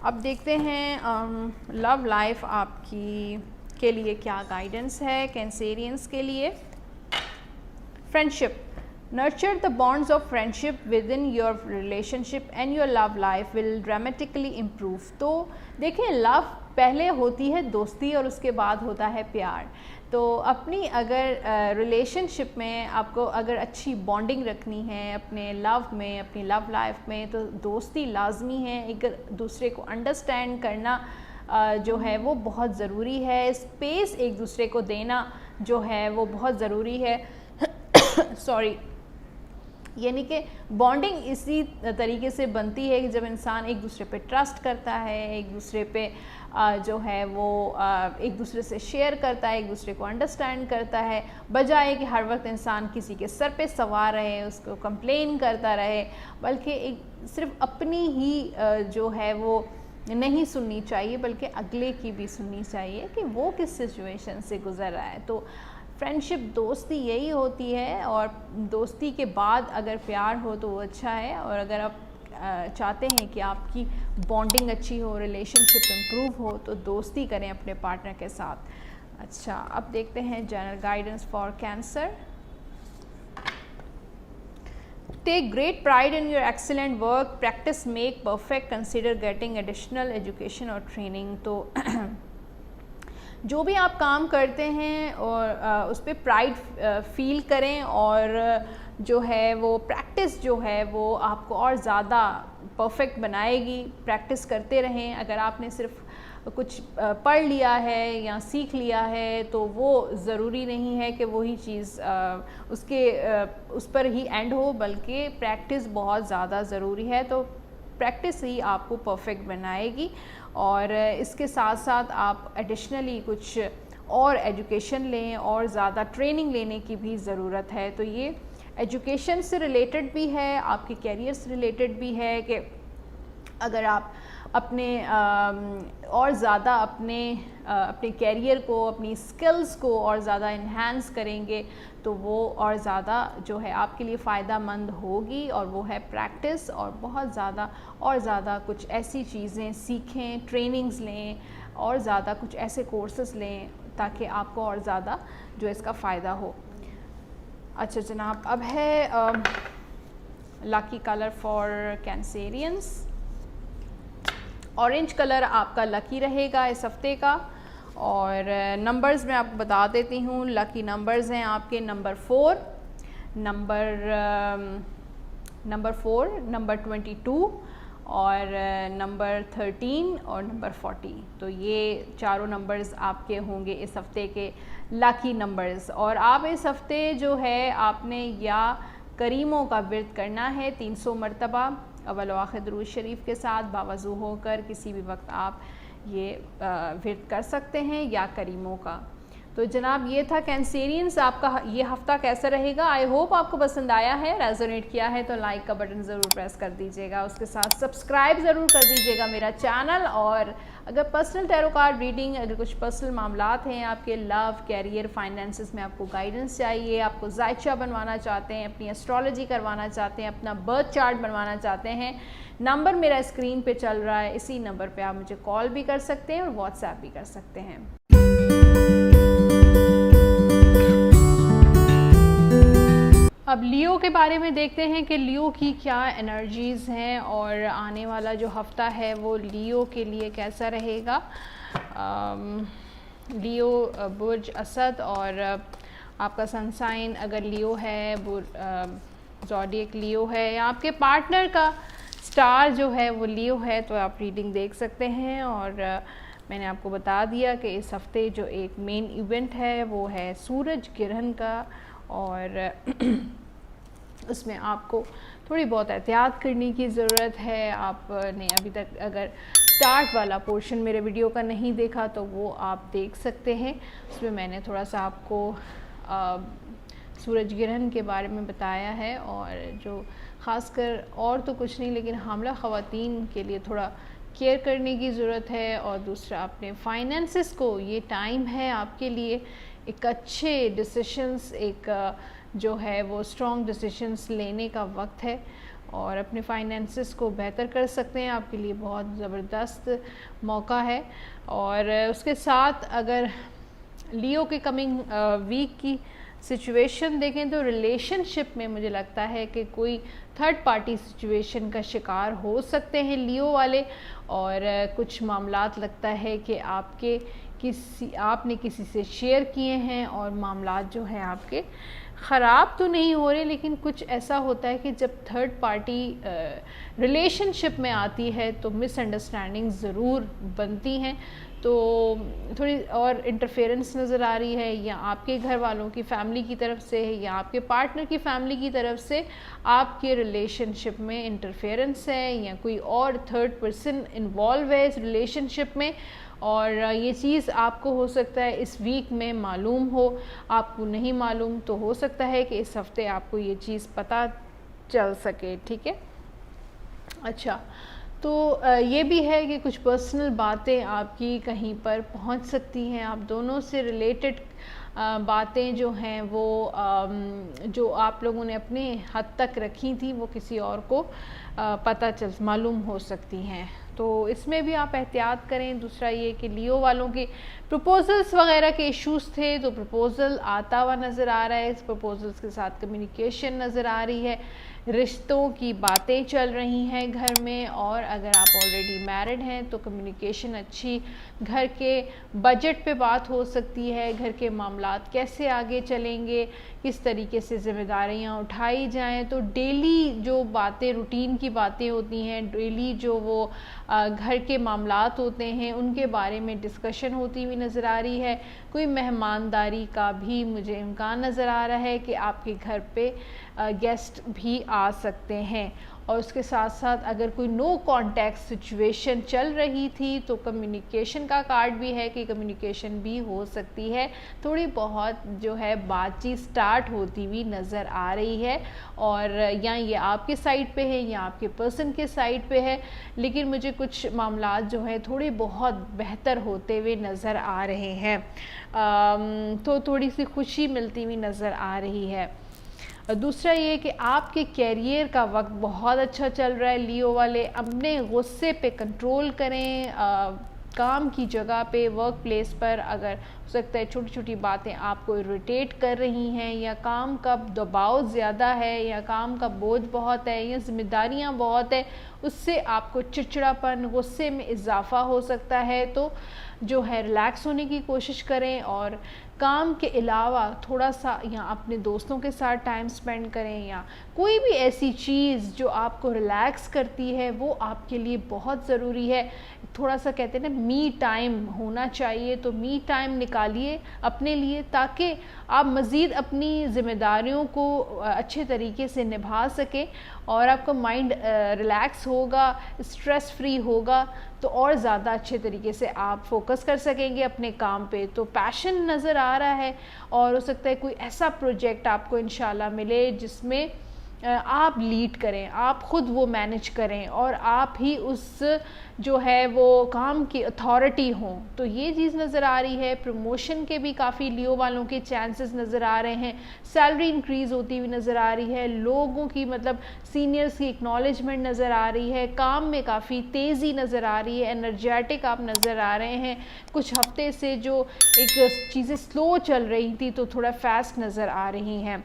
اب دیکھتے ہیں لو لائف آپ کی کے لیے کیا گائیڈنس ہے کینسیرینس کے لیے. Friendship. Nurture the bonds of friendship within your relationship and your love life will dramatically improve. تو دیکھیں, لو پہلے ہوتی ہے دوستی اور اس کے بعد ہوتا ہے پیار. تو اپنی اگر ریلیشن شپ میں آپ کو اگر اچھی بانڈنگ رکھنی ہے اپنے لو میں, اپنی لو لائف میں, تو دوستی لازمی ہے. ایک دوسرے کو انڈرسٹینڈ کرنا جو ہے وہ بہت ضروری ہے. اسپیس ایک دوسرے کو دینا جو ہے وہ بہت ضروری ہے. یعنی کہ بانڈنگ اسی طریقے سے بنتی ہے کہ جب انسان ایک دوسرے پہ ٹرسٹ کرتا ہے, ایک دوسرے پہ جو ہے وہ ایک دوسرے سے شیئر کرتا ہے, ایک دوسرے کو انڈرسٹینڈ کرتا ہے, بجائے کہ ہر وقت انسان کسی کے سر پہ سوار رہے, اس کو کمپلین کرتا رہے. بلکہ ایک صرف اپنی ہی جو ہے وہ نہیں سننی چاہیے, بلکہ اگلے کی بھی سننی چاہیے کہ وہ کس سچویشن سے گزر رہا ہے. تو فرینڈشپ, دوستی یہی ہوتی ہے, اور دوستی کے بعد اگر پیار ہو تو وہ اچھا ہے. اور اگر آپ چاہتے ہیں کہ آپ کی بانڈنگ اچھی ہو, ریلیشن شپ امپروو ہو, تو دوستی کریں اپنے پارٹنر کے ساتھ. اچھا, اب دیکھتے ہیں general guidance for cancer. Take great pride in your excellent work. Practice make perfect. Consider getting additional education or training. تو جو بھی آپ کام کرتے ہیں اور اس پہ پرائڈ فیل کریں, اور جو ہے وہ پریکٹس جو ہے وہ آپ کو اور زیادہ پرفیکٹ بنائے گی. پریکٹس کرتے رہیں. اگر آپ نے صرف کچھ پڑھ لیا ہے یا سیکھ لیا ہے تو وہ ضروری نہیں ہے کہ وہی چیز اس پر ہی اینڈ ہو, بلکہ پریکٹس بہت زیادہ ضروری ہے. تو پریکٹس ہی آپ کو پرفیکٹ بنائے گی. اور اس کے ساتھ ساتھ آپ ایڈیشنلی کچھ اور ایجوکیشن لیں, اور زیادہ ٹریننگ لینے کی بھی ضرورت ہے. تو یہ ایجوکیشن سے ریلیٹڈ بھی ہے, آپ کے کیریئر سے ریلیٹڈ بھی ہے کہ اگر آپ اپنے اور زیادہ اپنے کیریئر کو, اپنی سکلز کو اور زیادہ انہینس کریں گے تو وہ اور زیادہ جو ہے آپ کے لیے فائدہ مند ہوگی. اور وہ ہے پریکٹس, اور بہت زیادہ اور زیادہ کچھ ایسی چیزیں سیکھیں, ٹریننگز لیں, اور زیادہ کچھ ایسے کورسز لیں تاکہ آپ کو اور زیادہ جو اس کا فائدہ ہو. اچھا جناب, اب ہے لاکی کلر فار کینسیرینس. اورنج کلر آپ کا لکی رہے گا اس ہفتے کا. اور نمبرز میں آپ کو بتا دیتی ہوں. لکی نمبرز ہیں آپ کے نمبر 4, نمبر 22, اور نمبر 13 اور نمبر 40. تو یہ چاروں نمبرز آپ کے ہوں گے اس ہفتے کے لاکی نمبرز. اور آپ اس ہفتے جو ہے آپ نے یا کریموں کا ورد کرنا ہے 300 مرتبہ اول و آخر درود شریف کے ساتھ باوضو ہو کر. کسی بھی وقت آپ یہ ورد کر سکتے ہیں, یا کریموں کا. تو جناب یہ تھا کینسیرینز، آپ کا یہ ہفتہ کیسا رہے گا. آئی ہوپ آپ کو پسند آیا ہے، ریزونیٹ کیا ہے تو لائک کا بٹن ضرور پریس کر دیجیے گا، اس کے ساتھ سبسکرائب ضرور کر دیجیے گا میرا چینل. اور اگر پرسنل ٹیرو کارڈ ریڈنگ، اگر کچھ پرسنل معاملات ہیں آپ کے لو، کیریئر، فائنینسز میں آپ کو گائیڈنس چاہیے، آپ کو ذائچہ بنوانا چاہتے ہیں، اپنی اسٹرالوجی کروانا چاہتے ہیں، اپنا برتھ چارٹ بنوانا چاہتے ہیں، نمبر میرا اسکرین پہ چل رہا ہے، اسی نمبر پہ آپ مجھے کال بھی کر سکتے ہیں اور واٹس ایپ بھی کر سکتے ہیں. اب لیو کے بارے میں دیکھتے ہیں کہ لیو کی کیا انرجیز ہیں اور آنے والا جو ہفتہ ہے وہ لیو کے لیے کیسا رہے گا. لیو برج اسد، اور آپ کا سن سائن اگر لیو ہے، زوڈیک لیو ہے، یا آپ کے پارٹنر کا سٹار جو ہے وہ لیو ہے، تو آپ ریڈنگ دیکھ سکتے ہیں. اور میں نے آپ کو بتا دیا کہ اس ہفتے جو ایک مین ایونٹ ہے وہ ہے سورج گرہن کا، اور اس میں آپ کو تھوڑی بہت احتیاط کرنے کی ضرورت ہے. آپ نے ابھی تک اگر سٹارٹ والا پورشن میرے ویڈیو کا نہیں دیکھا تو وہ آپ دیکھ سکتے ہیں، اس میں میں نے تھوڑا سا آپ کو سورج گرہن کے بارے میں بتایا ہے، اور جو خاص کر اور تو کچھ نہیں، لیکن حاملہ خواتین کے لیے تھوڑا کیئر کرنے کی ضرورت ہے. اور دوسرا اپنے فائنینسز کو، یہ ٹائم ہے آپ کے لیے ایک اچھے ڈیسیشنز، ایک جو ہے وہ اسٹرانگ ڈیسیشنز لینے کا وقت ہے، اور اپنے فائنینسز کو بہتر کر سکتے ہیں. آپ کے لیے بہت زبردست موقع ہے. اور اس کے ساتھ اگر لیو کے کمنگ ویک کی سچویشن دیکھیں تو ریلیشن شپ میں مجھے لگتا ہے کہ کوئی تھرڈ پارٹی سچویشن کا شکار ہو سکتے ہیں لیو والے، اور کچھ معاملات لگتا ہے کہ آپ نے کسی سے شیئر کیے ہیں اور معاملات جو ہیں آپ کے خراب تو نہیں ہو رہے، لیکن کچھ ایسا ہوتا ہے کہ جب تھرڈ پارٹی ریلیشن شپ میں آتی ہے تو مس انڈرسٹینڈنگ ضرور بنتی ہیں. تو تھوڑی اور انٹرفیئرنس نظر آ رہی ہے، یا آپ کے گھر والوں کی فیملی کی طرف سے ہے، یا آپ کے پارٹنر کی فیملی کی طرف سے آپ کے ریلیشن شپ میں انٹرفیئرنس ہے، یا کوئی اور تھرڈ پرسن انوالو ہے اس ریلیشن شپ میں. اور یہ چیز آپ کو ہو سکتا ہے اس ویک میں معلوم ہو، آپ کو نہیں معلوم تو ہو سکتا ہے کہ اس ہفتے آپ کو یہ چیز پتہ چل سکے. ٹھیک ہے، اچھا تو یہ بھی ہے کہ کچھ پرسنل باتیں آپ کی کہیں پر پہنچ سکتی ہیں، آپ دونوں سے ریلیٹڈ باتیں جو ہیں وہ جو آپ لوگوں نے اپنے حد تک رکھی تھی وہ کسی اور کو معلوم ہو سکتی ہیں. تو اس میں بھی آپ احتیاط کریں. دوسرا یہ کہ لیو والوں کے پروپوزلز وغیرہ کے ایشوز تھے تو پروپوزل آتا ہوا نظر آ رہا ہے، اس پروپوزلز کے ساتھ کمیونیکیشن نظر آ رہی ہے، رشتوں کی باتیں چل رہی ہیں گھر میں. اور اگر آپ آلریڈی میرڈ ہیں تو کمیونیکیشن اچھی، گھر کے بجٹ پہ بات ہو سکتی ہے، گھر کے معاملات کیسے آگے چلیں گے، کس طریقے سے ذمہ داریاں اٹھائی جائیں. تو ڈیلی جو باتیں، روٹین کی باتیں ہوتی ہیں، ڈیلی جو وہ گھر کے معاملات ہوتے ہیں ان کے بارے میں ڈسکشن ہوتی ہوئی نظر آ رہی ہے. کوئی مہمانداری کا بھی مجھے امکان نظر آ رہا ہے کہ آپ کے گھر پہ گیسٹ بھی آ سکتے ہیں. اور اس کے ساتھ ساتھ اگر کوئی نو کانٹیکٹ سچویشن چل رہی تھی تو کمیونیکیشن کا کارڈ بھی ہے کہ کمیونیکیشن بھی ہو سکتی ہے، تھوڑی بہت جو ہے بات چیت سٹارٹ ہوتی ہوئی نظر آ رہی ہے. اور یا یہ آپ کے سائڈ پہ ہے یا آپ کے پرسن کے سائڈ پہ ہے، لیکن مجھے کچھ معاملات جو ہیں تھوڑے بہت بہتر ہوتے ہوئے نظر آ رہے ہیں، تو تھوڑی سی خوشی ملتی ہوئی نظر آ رہی ہے. دوسرا یہ کہ آپ کے کیریئر کا وقت بہت اچھا چل رہا ہے. لیو والے اپنے غصے پہ کنٹرول کریں. کام کی جگہ پہ، ورک پلیس پر اگر ہو سکتا ہے چھوٹی چھوٹی باتیں آپ کو اریٹیٹ کر رہی ہیں، یا کام کا دباؤ زیادہ ہے، یا کام کا بوجھ بہت ہے، یا ذمہ داریاں بہت ہے، اس سے آپ کو چڑچڑاپن، غصے میں اضافہ ہو سکتا ہے. تو جو ہے ریلیکس ہونے کی کوشش کریں، اور کام کے علاوہ تھوڑا سا یا اپنے دوستوں کے ساتھ ٹائم سپینڈ کریں، یا کوئی بھی ایسی چیز جو آپ کو ریلیکس کرتی ہے وہ آپ کے لیے بہت ضروری ہے. تھوڑا سا کہتے ہیں نا می ٹائم ہونا چاہیے، تو می ٹائم نکالیے اپنے لیے تاکہ آپ مزید اپنی ذمہ داریوں کو اچھے طریقے سے نبھا سکیں، اور آپ کا مائنڈ ریلیکس ہوگا، اسٹریس فری ہوگا، تو اور زیادہ اچھے طریقے سے آپ فوکس کر سکیں گے اپنے کام پہ. تو پیشن نظر آ رہا ہے، اور ہو سکتا ہے کوئی ایسا پروجیکٹ آپ کو انشاءاللہ ملے جس میں آپ لیڈ کریں، آپ خود وہ مینیج کریں اور آپ ہی اس جو ہے وہ کام کی اتھارٹی ہوں، تو یہ چیز نظر آ رہی ہے۔ پروموشن کے بھی کافی لیو والوں کے چانسز نظر آ رہے ہیں، سیلری انکریز ہوتی ہوئی نظر آ رہی ہے، لوگوں کی مطلب سینئرز کی اکنالجمنٹ نظر آ رہی ہے، کام میں کافی تیزی نظر آ رہی ہے، انرجیٹک آپ نظر آ رہے ہیں۔ کچھ ہفتے سے جو ایک چیزیں سلو چل رہی تھی تو تھوڑا فاسٹ نظر آ رہی ہیں۔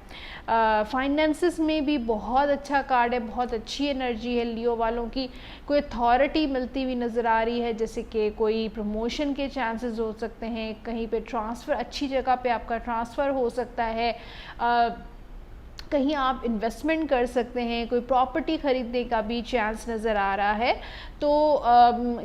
فائنینسز میں بھی بہت اچھا کارڈ ہے، بہت اچھی انرجی ہے لیو والوں کی، کوئی اتھارٹی ملتی ہوئی نظر آ رہی ہے، جیسے کہ کوئی پروموشن کے چانسز ہو سکتے ہیں، کہیں پہ ٹرانسفر، اچھی جگہ پہ آپ کا ٹرانسفر ہو سکتا ہے، کہیں آپ انویسٹمنٹ کر سکتے ہیں، کوئی پراپرٹی خریدنے کا بھی چانس نظر آ رہا ہے، تو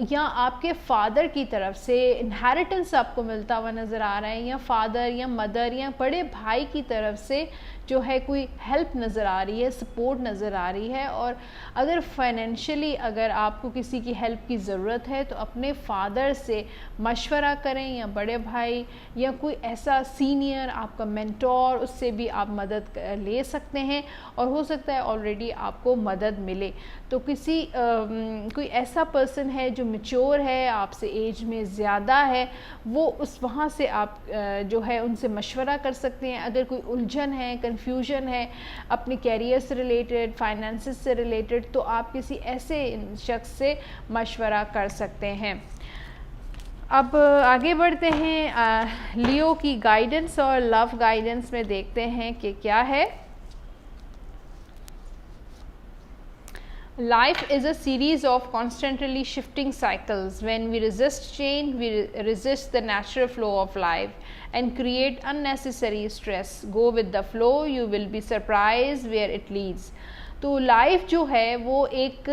یا آپ کے فادر کی طرف سے انہیریٹنس آپ کو ملتا ہوا نظر آ رہا ہے، یا فادر یا مدر یا بڑے بھائی کی طرف سے جو ہے کوئی ہیلپ نظر آ رہی ہے، سپورٹ نظر آ رہی ہے۔ اور اگر فائنینشلی اگر آپ کو کسی کی ہیلپ کی ضرورت ہے تو اپنے فادر سے مشورہ کریں، یا بڑے بھائی یا کوئی ایسا سینئر آپ کا مینٹور، اس سے بھی آپ مدد لے سکتے ہیں، اور ہو سکتا ہے آلریڈی آپ کو مدد ملے۔ تو کوئی ایسا پرسن ہے جو میچور ہے، آپ سے ایج میں زیادہ ہے، وہ وہاں سے آپ جو ہے ان سے مشورہ کر سکتے ہیں۔ اگر کوئی الجھن ہے، کنفیوژن ہے اپنے کیریئر سے ریلیٹڈ، فائنینسز سے ریلیٹڈ، تو آپ کسی ایسے شخص سے مشورہ کر سکتے ہیں۔ اب آگے بڑھتے ہیں، لیو کی گائیڈنس اور لو گائیڈنس میں دیکھتے ہیں کہ کیا ہے۔ Life is a series of constantly shifting cycles. When we resist change, we resist the natural flow of life and create unnecessary stress. Go with the flow, you will be surprised where it leads. تو life جو ہے وہ ایک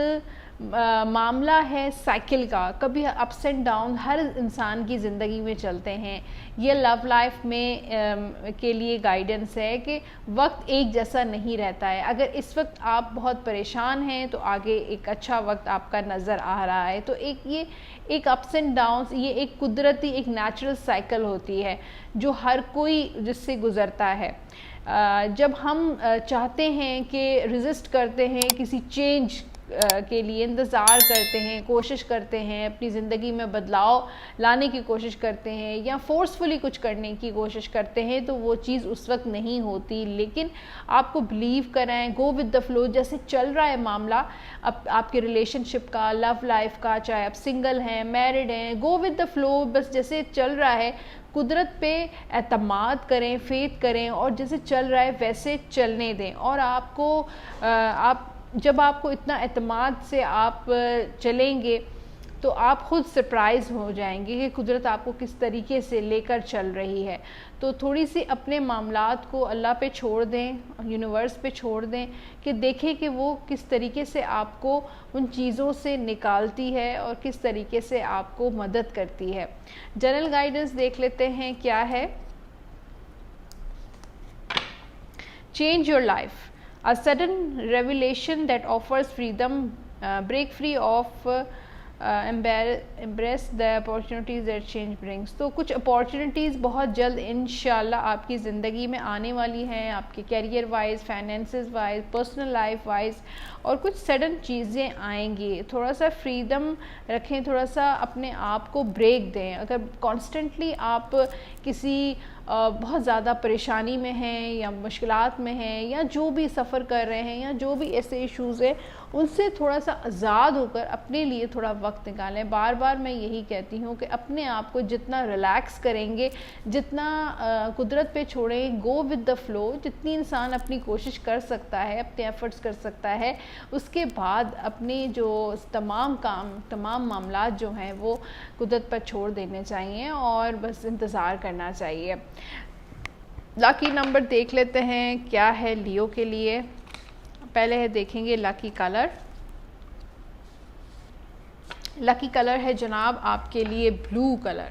معاملہ ہے cycle کا، کبھی ups and down ہر انسان کی زندگی میں چلتے ہیں۔ یہ لو لائف میں کے لیے گائیڈنس ہے کہ وقت ایک جیسا نہیں رہتا ہے۔ اگر اس وقت آپ بہت پریشان ہیں تو آگے ایک اچھا وقت آپ کا نظر آ رہا ہے، تو یہ ایک اپس اینڈ ڈاؤنس، یہ ایک قدرتی ایک نیچرل سائیکل ہوتی ہے جو ہر کوئی جس سے گزرتا ہے۔ جب ہم چاہتے ہیں کہ ریزسٹ کرتے ہیں کسی چینج کے لیے، انتظار کرتے ہیں، کوشش کرتے ہیں، اپنی زندگی میں بدلاؤ لانے کی کوشش کرتے ہیں، یا فورسفلی کچھ کرنے کی کوشش کرتے ہیں، تو وہ چیز اس وقت نہیں ہوتی۔ لیکن آپ کو بلیو کریں، گو ود دا فلو، جیسے چل رہا ہے معاملہ آپ کے ریلیشن شپ کا، لو لائف کا، چاہے آپ سنگل ہیں، میرڈ ہیں، گو ود دا فلو، بس جیسے چل رہا ہے قدرت پہ اعتماد کریں، فیتھ کریں، اور جیسے چل رہا ہے ویسے چلنے دیں۔ اور جب آپ کو اتنا اعتماد سے آپ چلیں گے تو آپ خود سرپرائز ہو جائیں گے کہ قدرت آپ کو کس طریقے سے لے کر چل رہی ہے۔ تو تھوڑی سی اپنے معاملات کو اللہ پہ چھوڑ دیں، یونیورس پہ چھوڑ دیں، کہ دیکھیں کہ وہ کس طریقے سے آپ کو ان چیزوں سے نکالتی ہے اور کس طریقے سے آپ کو مدد کرتی ہے۔ جنرل گائیڈنس دیکھ لیتے ہیں کیا ہے۔ Change your life, a sudden revelation that offers freedom, break free of embrace the opportunities that change brings۔ تو کچھ اپارچونیٹیز بہت جلد انشاءاللہ آپ کی زندگی میں آنے والی ہیں، آپ کے career wise, finances wise, personal life wise, اور کچھ سڈن چیزیں آئیں گی۔ تھوڑا سا فریڈم رکھیں، تھوڑا سا اپنے آپ کو بریک دیں۔ اگر کانسٹنٹلی آپ کسی بہت زیادہ پریشانی میں ہیں یا مشکلات میں ہیں، یا جو بھی سفر کر رہے ہیں، یا جو بھی ایسے ایشوز ہیں، ان سے تھوڑا سا آزاد ہو کر اپنے لیے تھوڑا وقت نکالیں۔ بار بار میں یہی کہتی ہوں کہ اپنے آپ کو جتنا ریلیکس کریں گے، جتنا قدرت پہ چھوڑیں، گو ود دا فلو، جتنی انسان اپنی کوشش کر سکتا ہے، اپنے ایفرٹس کر سکتا ہے، اس کے بعد اپنے جو تمام معاملات جو ہیں وہ قدرت پر چھوڑ دینے چاہیے اور بس انتظار کرنا چاہیے۔ لاکی نمبر دیکھ لیتے ہیں کیا ہے لیو کے لیے۔ پہلے دیکھیں گے لاکی کلر۔ لاکی کلر ہے جناب آپ کے لیے بلو کلر۔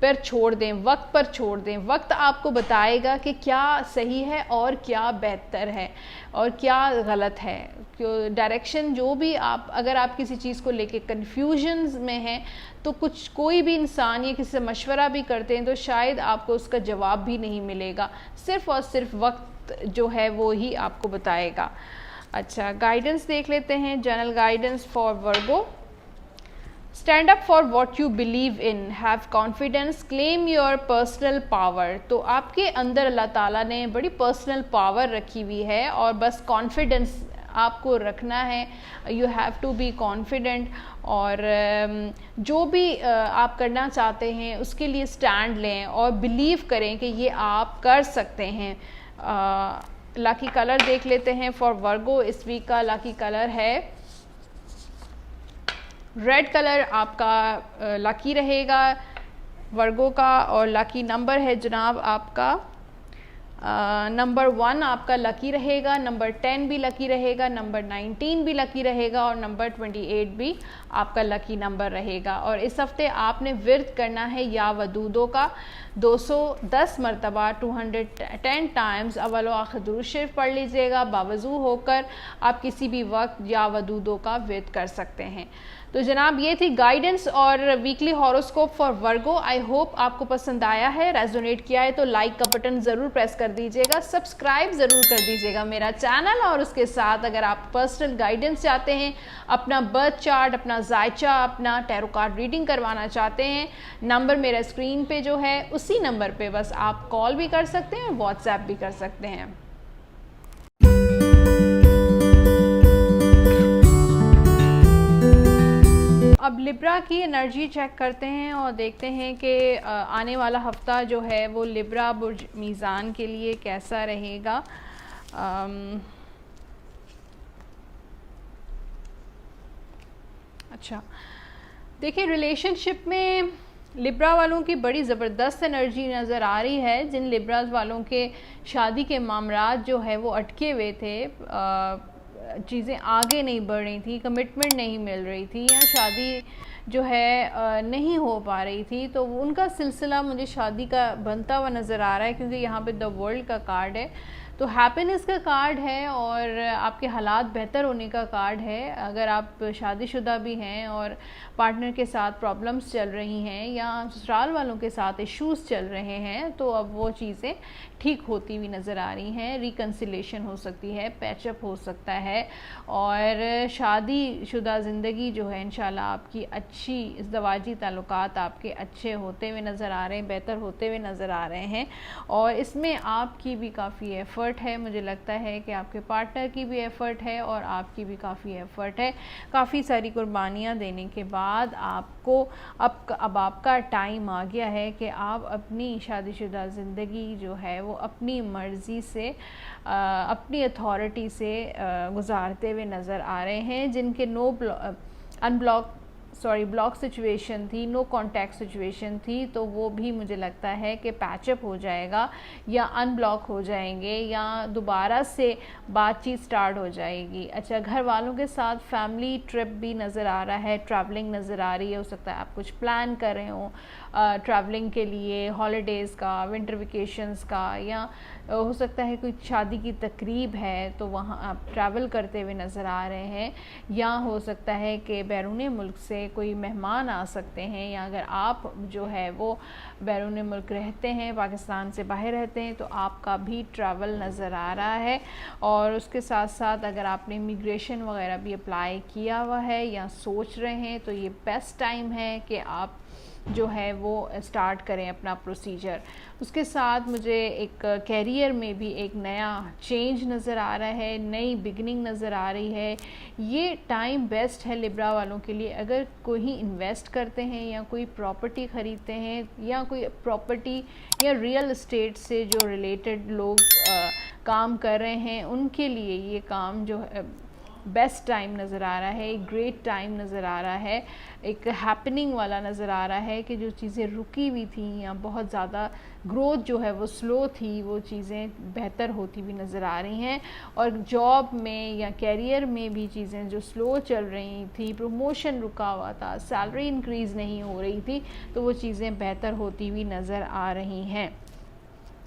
پر چھوڑ دیں، وقت پر چھوڑ دیں. وقت آپ کو بتائے گا کہ کیا صحیح ہے اور کیا بہتر ہے اور کیا غلط ہے. ڈائریکشن جو بھی اگر آپ کسی چیز کو لے کے کنفیوژنز میں ہیں تو کوئی بھی انسان یا کسی سے مشورہ بھی کرتے ہیں تو شاید آپ کو اس کا جواب بھی نہیں ملے گا. صرف اور صرف وقت جو ہے وہ ہی آپ کو بتائے گا. اچھا، گائیڈنس دیکھ لیتے ہیں. General guidance for Virgo. Stand up for what you believe in, have confidence, claim your personal power. تو آپ کے اندر اللہ تعالیٰ نے بڑی پرسنل پاور رکھی ہوئی ہے اور بس کانفیڈینس آپ کو رکھنا ہے. You have to be confident, اور جو بھی آپ کرنا چاہتے ہیں اس کے لیے اسٹینڈ لیں اور بلیو کریں کہ یہ آپ کر سکتے ہیں. لاکی کلر دیکھ لیتے ہیں فار ورگو. اس ویک کا لاکی کلر ہے ریڈ کلر. آپ کا لاکی رہے گا ورگو کا، اور لاکی نمبر ہے جناب آپ کا نمبر 1 آپ کا لکی رہے گا. نمبر 10 بھی لکی رہے گا، نمبر 19 بھی لکی رہے گا، اور نمبر 28 بھی آپ کا لکی نمبر رہے گا. اور اس ہفتے آپ نے ورد کرنا ہے یا ودودوں کا 210 مرتبہ 210 ٹائمز اول و آخر درود شریف پڑھ لیجئے گا. باوضو ہو کر آپ کسی بھی وقت یا ودودوں کا ورد کر سکتے ہیں. تو جناب یہ تھی گائیڈنس اور weekly horoscope for Virgo. I hope آپ کو پسند آیا ہے، ریزونیٹ کیا ہے تو لائک کا بٹن ضرور پریس کر دیجئے گا، سبسکرائب ضرور کر دیجئے گا میرا چینل. اور اس کے ساتھ اگر آپ پرسنل گائیڈنس چاہتے ہیں، اپنا برتھ چارٹ، اپنا ذائچہ، اپنا ٹیرو کارڈ ریڈنگ کروانا چاہتے ہیں، نمبر میرا اسکرین پہ جو ہے اسی نمبر پہ بس آپ کال بھی کر سکتے ہیں، واٹس ایپ بھی کر سکتے ہیں. اب لبرا کی انرجی چیک کرتے ہیں اور دیکھتے ہیں کہ آنے والا ہفتہ جو ہے وہ لبرا برج میزان کے لیے کیسا رہے گا. اچھا دیکھیں، ریلیشن شپ میں لبرا والوں کی بڑی زبردست انرجی نظر آ رہی ہے. جن لبراز والوں کے شادی کے معاملات جو ہے وہ اٹکے ہوئے تھے، چیزیں آگے نہیں بڑھ رہی تھی، کمٹمنٹ نہیں مل رہی تھی، یا شادی جو ہے نہیں ہو پا رہی تھی، تو ان کا سلسلہ مجھے شادی کا بنتا ہوا نظر آ رہا ہے. کیونکہ یہاں پہ دا ورلڈ کا کارڈ ہے تو ہیپینس کا کارڈ ہے اور آپ کے حالات بہتر ہونے کا کارڈ ہے. اگر آپ شادی شدہ بھی ہیں اور پارٹنر کے ساتھ پرابلمز چل رہی ہیں یا سسرال والوں کے ساتھ ایشوز چل رہے ہیں تو اب وہ چیزیں ٹھیک ہوتی ہوئی نظر آ رہی ہیں. ریکنسیلیشن ہو سکتی ہے، پیچ اپ ہو سکتا ہے، اور شادی شدہ زندگی جو ہے انشاءاللہ آپ کی اچھی ازدواجی تعلقات آپ کے اچھے ہوتے ہوئے نظر آ رہے ہیں، بہتر ہوتے ہوئے نظر آ رہے ہیں. اور اس میں آپ کی بھی کافی ایفرٹ ہے. مجھے لگتا ہے کہ آپ کے پارٹنر کی بھی ایفرٹ ہے اور آپ کی بھی کافی ایفرٹ ہے. کافی ساری قربانیاں دینے کے بعد آپ کو اب آپ کا ٹائم آ گیا ہے کہ آپ اپنی شادی شدہ زندگی جو ہے وہ اپنی مرضی سے، اپنی اتھارٹی سے گزارتے ہوئے نظر آ رہے ہیں. جن کے بلاک سچویشن تھی، نو کانٹیکٹ سچویشن تھی، تو وہ بھی مجھے لگتا ہے کہ پیچ اپ ہو جائے گا یا ان بلاک ہو جائیں گے یا دوبارہ سے بات چیت سٹارٹ ہو جائے گی. اچھا، گھر والوں کے ساتھ فیملی ٹرپ بھی نظر آ رہا ہے، ٹریولنگ نظر آ رہی ہے. ہو سکتا ہے آپ کچھ پلان کر رہے ہوں ٹریولنگ کے لیے، ہالیڈیز کا، ونٹر ویکیشنز کا، یا ہو سکتا ہے کوئی شادی کی تقریب ہے تو وہاں آپ ٹریول کرتے ہوئے نظر آ رہے ہیں، یا ہو سکتا ہے کہ بیرون ملک سے کوئی مہمان آ سکتے ہیں، یا اگر آپ جو ہے وہ بیرون ملک رہتے ہیں، پاکستان سے باہر رہتے ہیں، تو آپ کا بھی ٹریول نظر آ رہا ہے. اور اس کے ساتھ ساتھ اگر آپ نے امیگریشن وغیرہ بھی اپلائی کیا ہوا ہے یا سوچ رہے ہیں تو یہ بیسٹ ٹائم ہے کہ آپ جو ہے وہ سٹارٹ کریں اپنا پروسیجر. اس کے ساتھ مجھے ایک کیریئر میں بھی ایک نیا چینج نظر آ رہا ہے، نئی بگننگ نظر آ رہی ہے. یہ ٹائم بیسٹ ہے لبرا والوں کے لیے. اگر کوئی انویسٹ کرتے ہیں یا کوئی پراپرٹی خریدتے ہیں یا کوئی پراپرٹی یا ریئل اسٹیٹ سے جو ریلیٹڈ لوگ کام کر رہے ہیں، ان کے لیے یہ کام جو ہے بیسٹ ٹائم نظر آ رہا ہے، ایک گریٹ ٹائم نظر آ رہا ہے، ایک ہیپننگ والا نظر آ رہا ہے کہ جو چیزیں رکی ہوئی تھیں یا بہت زیادہ گروتھ جو ہے وہ سلو تھی، وہ چیزیں بہتر ہوتی بھی نظر آ رہی ہیں، اور جاب میں یا کیریئر میں بھی چیزیں جو سلو چل رہی تھی، پروموشن رکا ہوا تھا، سیلری انکریز نہیں ہو رہی تھی، تو وہ چیزیں بہتر ہوتی بھی نظر آ رہی ہیں۔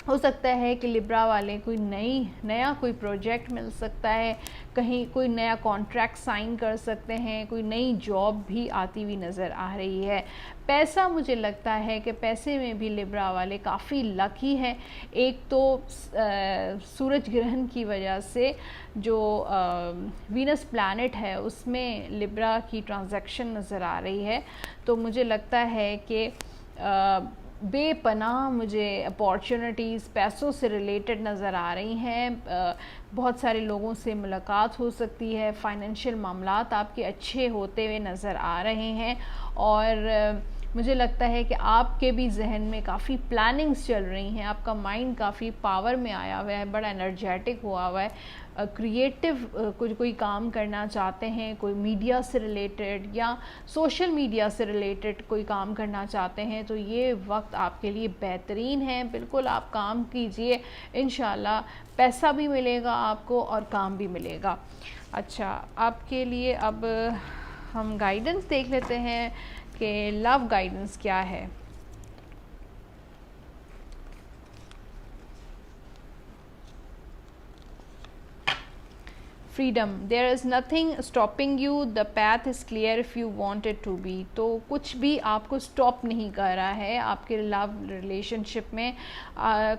ہو سکتا ہے کہ لبرا والے کوئی نیا کوئی پروجیکٹ مل سکتا ہے، کہیں کوئی نیا کانٹریکٹ سائن کر سکتے ہیں، کوئی نئی جاب بھی آتی ہوئی نظر آ رہی ہے۔ پیسہ مجھے لگتا ہے کہ پیسے میں بھی لبرا والے کافی لکی ہیں۔ ایک تو سورج گرہن کی وجہ سے جو وینس پلانٹ ہے اس میں لبرا کی ٹرانزیکشن نظر آ رہی ہے، تو مجھے لگتا ہے کہ بے پناہ مجھے اپارچونٹیز پیسوں سے ریلیٹڈ نظر آ رہی ہیں، بہت سارے لوگوں سے ملاقات ہو سکتی ہے، فائنینشیل معاملات آپ کے اچھے ہوتے ہوئے نظر آ رہے ہیں، اور مجھے لگتا ہے کہ آپ کے بھی ذہن میں کافی پلاننگز چل رہی ہیں، آپ کا مائنڈ کافی پاور میں آیا ہوا ہے، بڑا انرجیٹک ہوا ہوا ہے، کریٹیو کوئی کام کرنا چاہتے ہیں، کوئی میڈیا سے ریلیٹڈ یا سوشل میڈیا سے ریلیٹڈ کوئی کام کرنا چاہتے ہیں، تو یہ وقت آپ کے لیے بہترین ہے۔ بالکل آپ کام کیجئے، انشاءاللہ پیسہ بھی ملے گا آپ کو اور کام بھی ملے گا۔ اچھا، آپ کے لیے اب ہم گائیڈنس دیکھ لیتے ہیں کہ لو گائیڈنس کیا ہے۔ freedom, there is nothing stopping you, the path is clear if you want it to be. تو کچھ بھی آپ کو سٹاپ نہیں کر رہا ہے آپ کے لو ریلیشن شپ میں،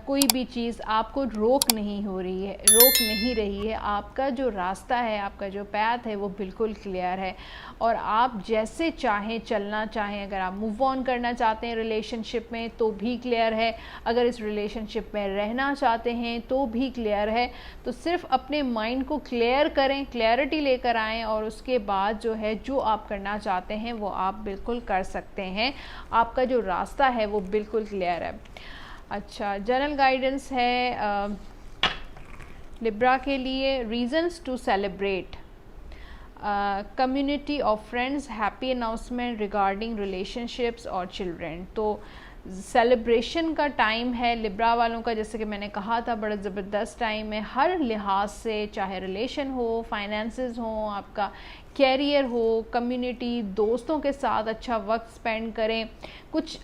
کوئی بھی چیز آپ کو روک نہیں رہی ہے، آپ کا جو راستہ ہے، آپ کا جو پیتھ ہے وہ بالکل کلیئر ہے، اور آپ جیسے چاہیں چلنا چاہیں، اگر آپ موو آن کرنا چاہتے ہیں ریلیشن شپ میں تو بھی کلیئر ہے، اگر اس ریلیشن شپ میں رہنا چاہتے ہیں تو بھی کلیئر ہے، تو صرف اپنے مائنڈ کو کلیئر کریں، کلیئرٹی لے کر آئیں، اور اس کے بعد جو ہے جو آپ کرنا چاہتے ہیں وہ آپ بالکل کر سکتے ہیں، آپ کا جو راستہ ہے وہ بالکل کلیئر ہے۔ اچھا، جنرل گائیڈنس ہے لبرا کے لیے، reasons to celebrate, community of friends, happy announcement regarding relationships اور چلڈرن۔ تو سیلیبریشن کا ٹائم ہے لبرا والوں کا، جیسے کہ میں نے کہا تھا بڑا زبردست ٹائم ہے ہر لحاظ سے، چاہے ریلیشن ہو، فائنینسز ہوں، آپ کا کیریئر ہو، کمیونٹی، دوستوں کے ساتھ اچھا وقت سپینڈ کریں، کچھ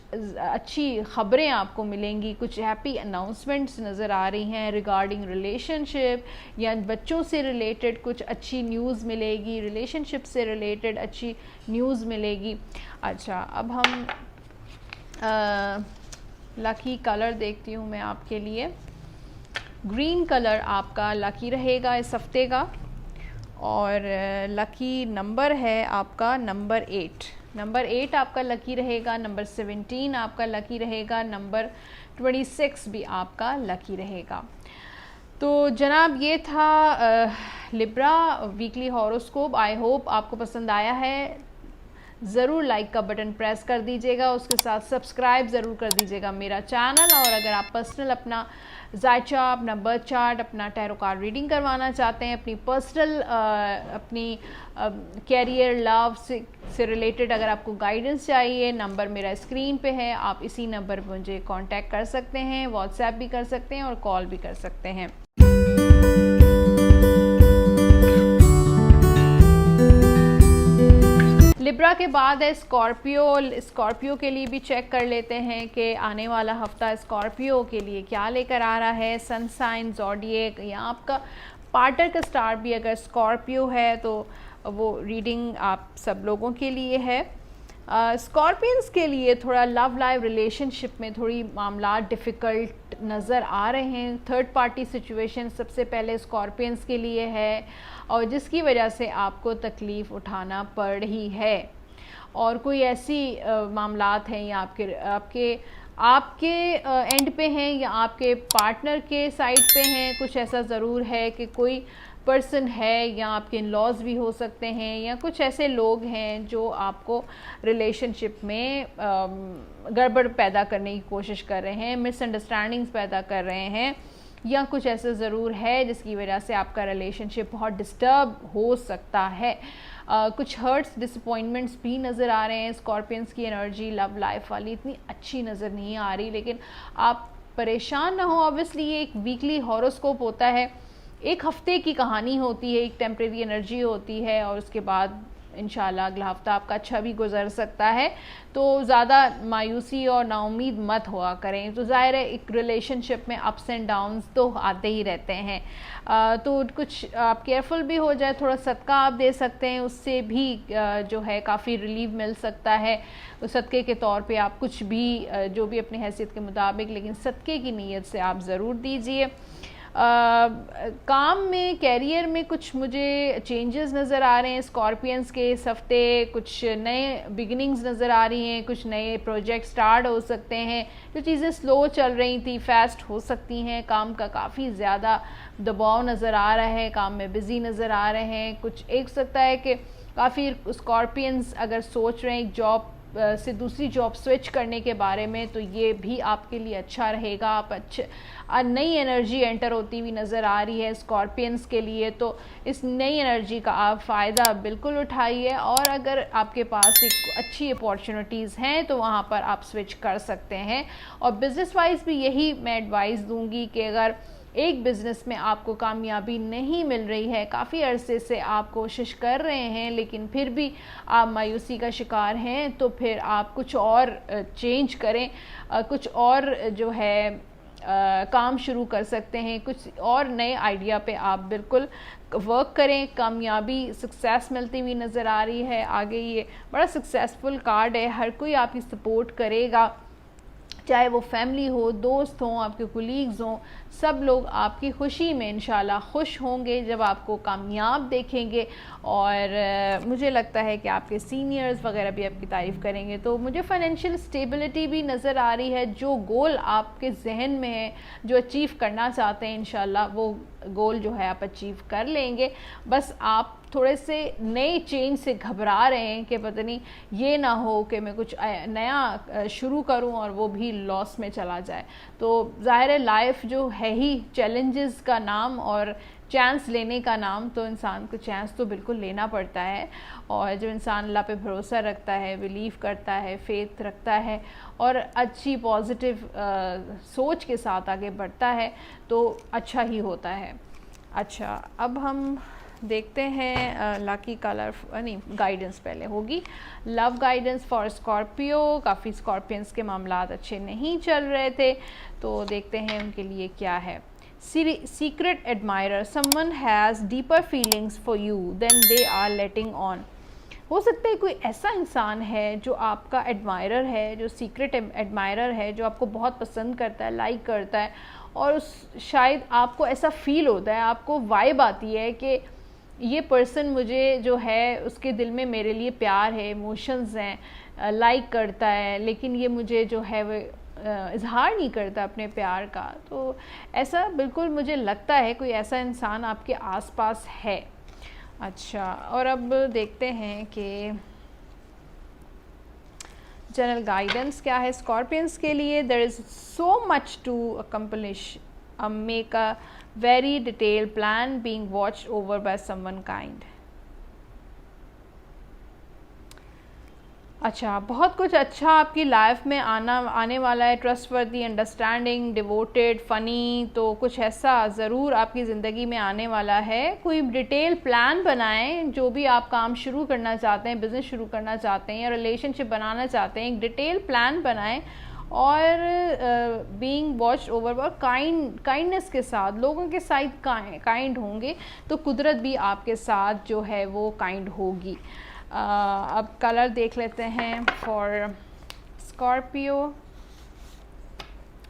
اچھی خبریں آپ کو ملیں گی، کچھ ہیپی اناؤنسمنٹس نظر آ رہی ہیں ریگارڈنگ ریلیشن شپ، یا بچوں سے ریلیٹڈ کچھ اچھی نیوز ملے گی، ریلیشن شپ سے ریلیٹڈ اچھی نیوز ملے گی۔ اچھا، اب ہم لکی کلر دیکھتی ہوں میں آپ کے لیے، گرین کلر آپ کا لکی رہے گا اس ہفتے کا، اور لکی نمبر ہے آپ کا نمبر 8 آپ کا لکی رہے گا، نمبر 17 آپ کا لکی رہے گا، نمبر 26 بھی آپ کا لکی رہے گا۔ تو جناب یہ تھا لبرا ویکلی ہاروسکوپ، آئی ہوپ آپ کو پسند آیا ہے، ضرور لائک کا بٹن پریس کر دیجیے گا، اس کے ساتھ سبسکرائب ضرور کر دیجیے گا میرا چینل، اور اگر آپ پرسنل اپنا زائچہ، اپنا برتھ چارٹ، اپنا ٹیرو کارڈ ریڈنگ کروانا چاہتے ہیں، اپنی پرسنل اپنی کیریئر، لو سے ریلیٹڈ اگر آپ کو گائیڈنس چاہیے، نمبر میرا اسکرین پہ ہے، آپ اسی نمبر پہ مجھے کانٹیکٹ کر سکتے ہیں، واٹس ایپ بھی کر سکتے ہیں اور کال بھی کر سکتے ہیں۔ لبرا کے بعد ہے اسکارپیو کے لیے بھی چیک کر لیتے ہیں کہ آنے والا ہفتہ اسکارپیو کے لیے کیا لے کر آ رہا ہے، سن سائن، زوڈیک، یا آپ کا پارٹنر کا سٹار بھی اگر اسکارپیو ہے تو وہ ریڈنگ آپ سب لوگوں کے لیے ہے۔ اسکارپینس کے لیے تھوڑا لو لائف ریلیشن شپ میں تھوڑی معاملات ڈیفیکلٹ نظر آ رہے ہیں، تھرڈ پارٹی سچویشن سب سے پہلے اسکارپینس کے لیے ہے، اور جس کی وجہ سے آپ کو تکلیف اٹھانا پڑ رہی ہے، اور کوئی ایسی معاملات ہیں یا آپ کے اینڈ پہ ہیں یا آپ کے پارٹنر کے سائڈ پہ ہیں، کچھ ایسا ضرور ہے کہ کوئی پرسن ہے، یا آپ کے ان لاز بھی ہو سکتے ہیں، یا کچھ ایسے لوگ ہیں جو آپ کو ریلیشن شپ میں گڑبڑ پیدا کرنے کی کوشش کر رہے ہیں، مس انڈرسٹینڈنگز پیدا کر رہے ہیں، یا کچھ ایسا ضرور ہے جس کی وجہ سے آپ کا ریلیشن شپ بہت ڈسٹرب ہو سکتا ہے. کچھ ہرٹس ڈسپوائنٹمنٹس بھی نظر آ رہے ہیں. اسکارپینس کی انرجی لو لائف والی اتنی اچھی نظر نہیں آ رہی, لیکن آپ پریشان نہ ہو. آبویسلی یہ ایک ویکلی ہاروسکوپ ہوتا ہے, ایک ہفتے کی کہانی ہوتی ہے, ایک ٹیمپریری انرجی ہوتی ہے, اور اس کے بعد انشاءاللہ اگلا ہفتہ آپ کا اچھا بھی گزر سکتا ہے. تو زیادہ مایوسی اور نا امید مت ہوا کریں. تو ظاہر ہے ایک ریلیشن شپ میں اپس اینڈ ڈاؤنز تو آتے ہی رہتے ہیں, تو کچھ آپ کیئرفل بھی ہو جائے. تھوڑا صدقہ آپ دے سکتے ہیں, اس سے بھی جو ہے کافی ریلیف مل سکتا ہے. صدقے کے طور پہ آپ کچھ بھی جو بھی اپنی حیثیت کے مطابق, لیکن صدقے کی نیت سے آپ ضرور دیجئے. کام میں, کیریئر میں کچھ مجھے چینجز نظر آ رہے ہیں اسکارپینس کے اس ہفتے. کچھ نئے بگننگز نظر آ رہی ہیں, کچھ نئے پروجیکٹ سٹارٹ ہو سکتے ہیں. جو چیزیں سلو چل رہی تھی فاسٹ ہو سکتی ہیں. کام کا کافی زیادہ دباؤ نظر آ رہا ہے, کام میں بزی نظر آ رہے ہیں. کچھ ایک سکتا ہے کہ کافی اسکارپینس اگر سوچ رہے ہیں ایک جاب سے دوسری جاب سوئچ کرنے کے بارے میں, تو یہ بھی آپ کے لیے اچھا رہے گا. آپ نئی انرجی انٹر ہوتی ہوئی نظر آ رہی ہے اسکارپینس کے لیے, تو اس نئی انرجی کا آپ فائدہ بالکل اٹھائیے. اور اگر آپ کے پاس ایک اچھی اپارچونیٹیز ہیں تو وہاں پر آپ سوئچ کر سکتے ہیں. اور بزنس وائز بھی یہی میں ایڈوائز دوں گی کہ اگر ایک بزنس میں آپ کو کامیابی نہیں مل رہی ہے, کافی عرصے سے آپ کوشش کر رہے ہیں لیکن پھر بھی آپ مایوسی کا شکار ہیں, تو پھر آپ کچھ اور چینج کریں, کچھ اور جو ہے کام شروع کر سکتے ہیں. کچھ اور نئے آئیڈیا پہ آپ بالکل ورک کریں. کامیابی سکسیس ملتی ہوئی نظر آ رہی ہے. آگے یہ بڑا سکسیسفل کارڈ ہے, ہر کوئی آپ کی سپورٹ کرے گا, چاہے وہ فیملی ہو, دوست ہوں, آپ کے کولیگز ہوں, سب لوگ آپ کی خوشی میں انشاءاللہ خوش ہوں گے جب آپ کو کامیاب دیکھیں گے. اور مجھے لگتا ہے کہ آپ کے سینئرز وغیرہ بھی آپ کی تعریف کریں گے. تو مجھے فائنینشیل اسٹیبلٹی بھی نظر آ رہی ہے. جو گول آپ کے ذہن میں ہے, جو اچیو کرنا چاہتے ہیں, انشاءاللہ وہ گول جو ہے آپ اچیو کر لیں گے. بس آپ تھوڑے سے نئے چینج سے گھبرا رہے ہیں کہ پتہ نہیں یہ نہ ہو کہ میں کچھ نیا شروع کروں اور وہ بھی لاس میں چلا جائے. تو ظاہر ہے لائف جو ہے ہی چیلنجز کا نام اور چانس لینے کا نام, تو انسان کو چانس تو بالکل لینا پڑتا ہے. اور جب انسان اللہ پہ بھروسہ رکھتا ہے, بلیو کرتا ہے, فیتھ رکھتا ہے اور اچھی پازیٹیو سوچ کے ساتھ آگے بڑھتا ہے تو اچھا ہی ہوتا ہے. اچھا, اب ہم دیکھتے ہیں لاکی کلر, نہیں گائیڈنس پہلے ہوگی. لو گائیڈنس فار اسکارپیو. کافی اسکارپینس کے معاملات اچھے نہیں چل رہے تھے, تو دیکھتے ہیں ان کے لیے کیا ہے. Secret admirer. Someone has deeper feelings for you then they are letting on. ہو سکتا ہے کوئی ایسا انسان ہے جو آپ کا ایڈمائرر ہے, جو سیکرٹ ایڈمائرر ہے, جو آپ کو بہت پسند کرتا ہے, لائک کرتا ہے, اور شاید آپ کو ایسا فیل ہوتا ہے, آپ کو وائب آتی ہے کہ یہ پرسن مجھے جو ہے اس کے دل میں میرے لیے پیار ہے, ایموشنز ہیں, لائک کرتا ہے, لیکن یہ مجھے جو ہے وہ اظہار نہیں کرتا اپنے پیار کا. تو ایسا بالکل مجھے لگتا ہے کوئی ایسا انسان آپ کے آس پاس ہے. اچھا, اور اب دیکھتے ہیں کہ جنرل گائیڈنس کیا ہے اسکارپینس کے لیے. There is so much to accomplish, make a very detail plan being watched over by someone kind. اچھا, بہت کچھ اچھا آپ کی لائف میں آنے والا ہے. ٹرسٹ وردی, انڈرسٹینڈنگ, ڈیووٹیڈ, فنی, تو کچھ ایسا ضرور آپ کی زندگی میں آنے والا ہے. کوئی ڈیٹیل پلان بنائیں, جو بھی آپ کام شروع کرنا چاہتے ہیں, بزنس شروع کرنا چاہتے ہیں یا ریلیشن شپ بنانا چاہتے ہیں, ایک ڈیٹیل پلان بنائیں. اور بینگ واچڈ اوور, اور کائنڈنس کے ساتھ لوگوں کے ساتھ کائنڈ ہوں گے تو قدرت بھی آپ کے ساتھ جو ہے وہ کائنڈ ہوگی. اب کلر دیکھ لیتے ہیں فار اسکارپیو.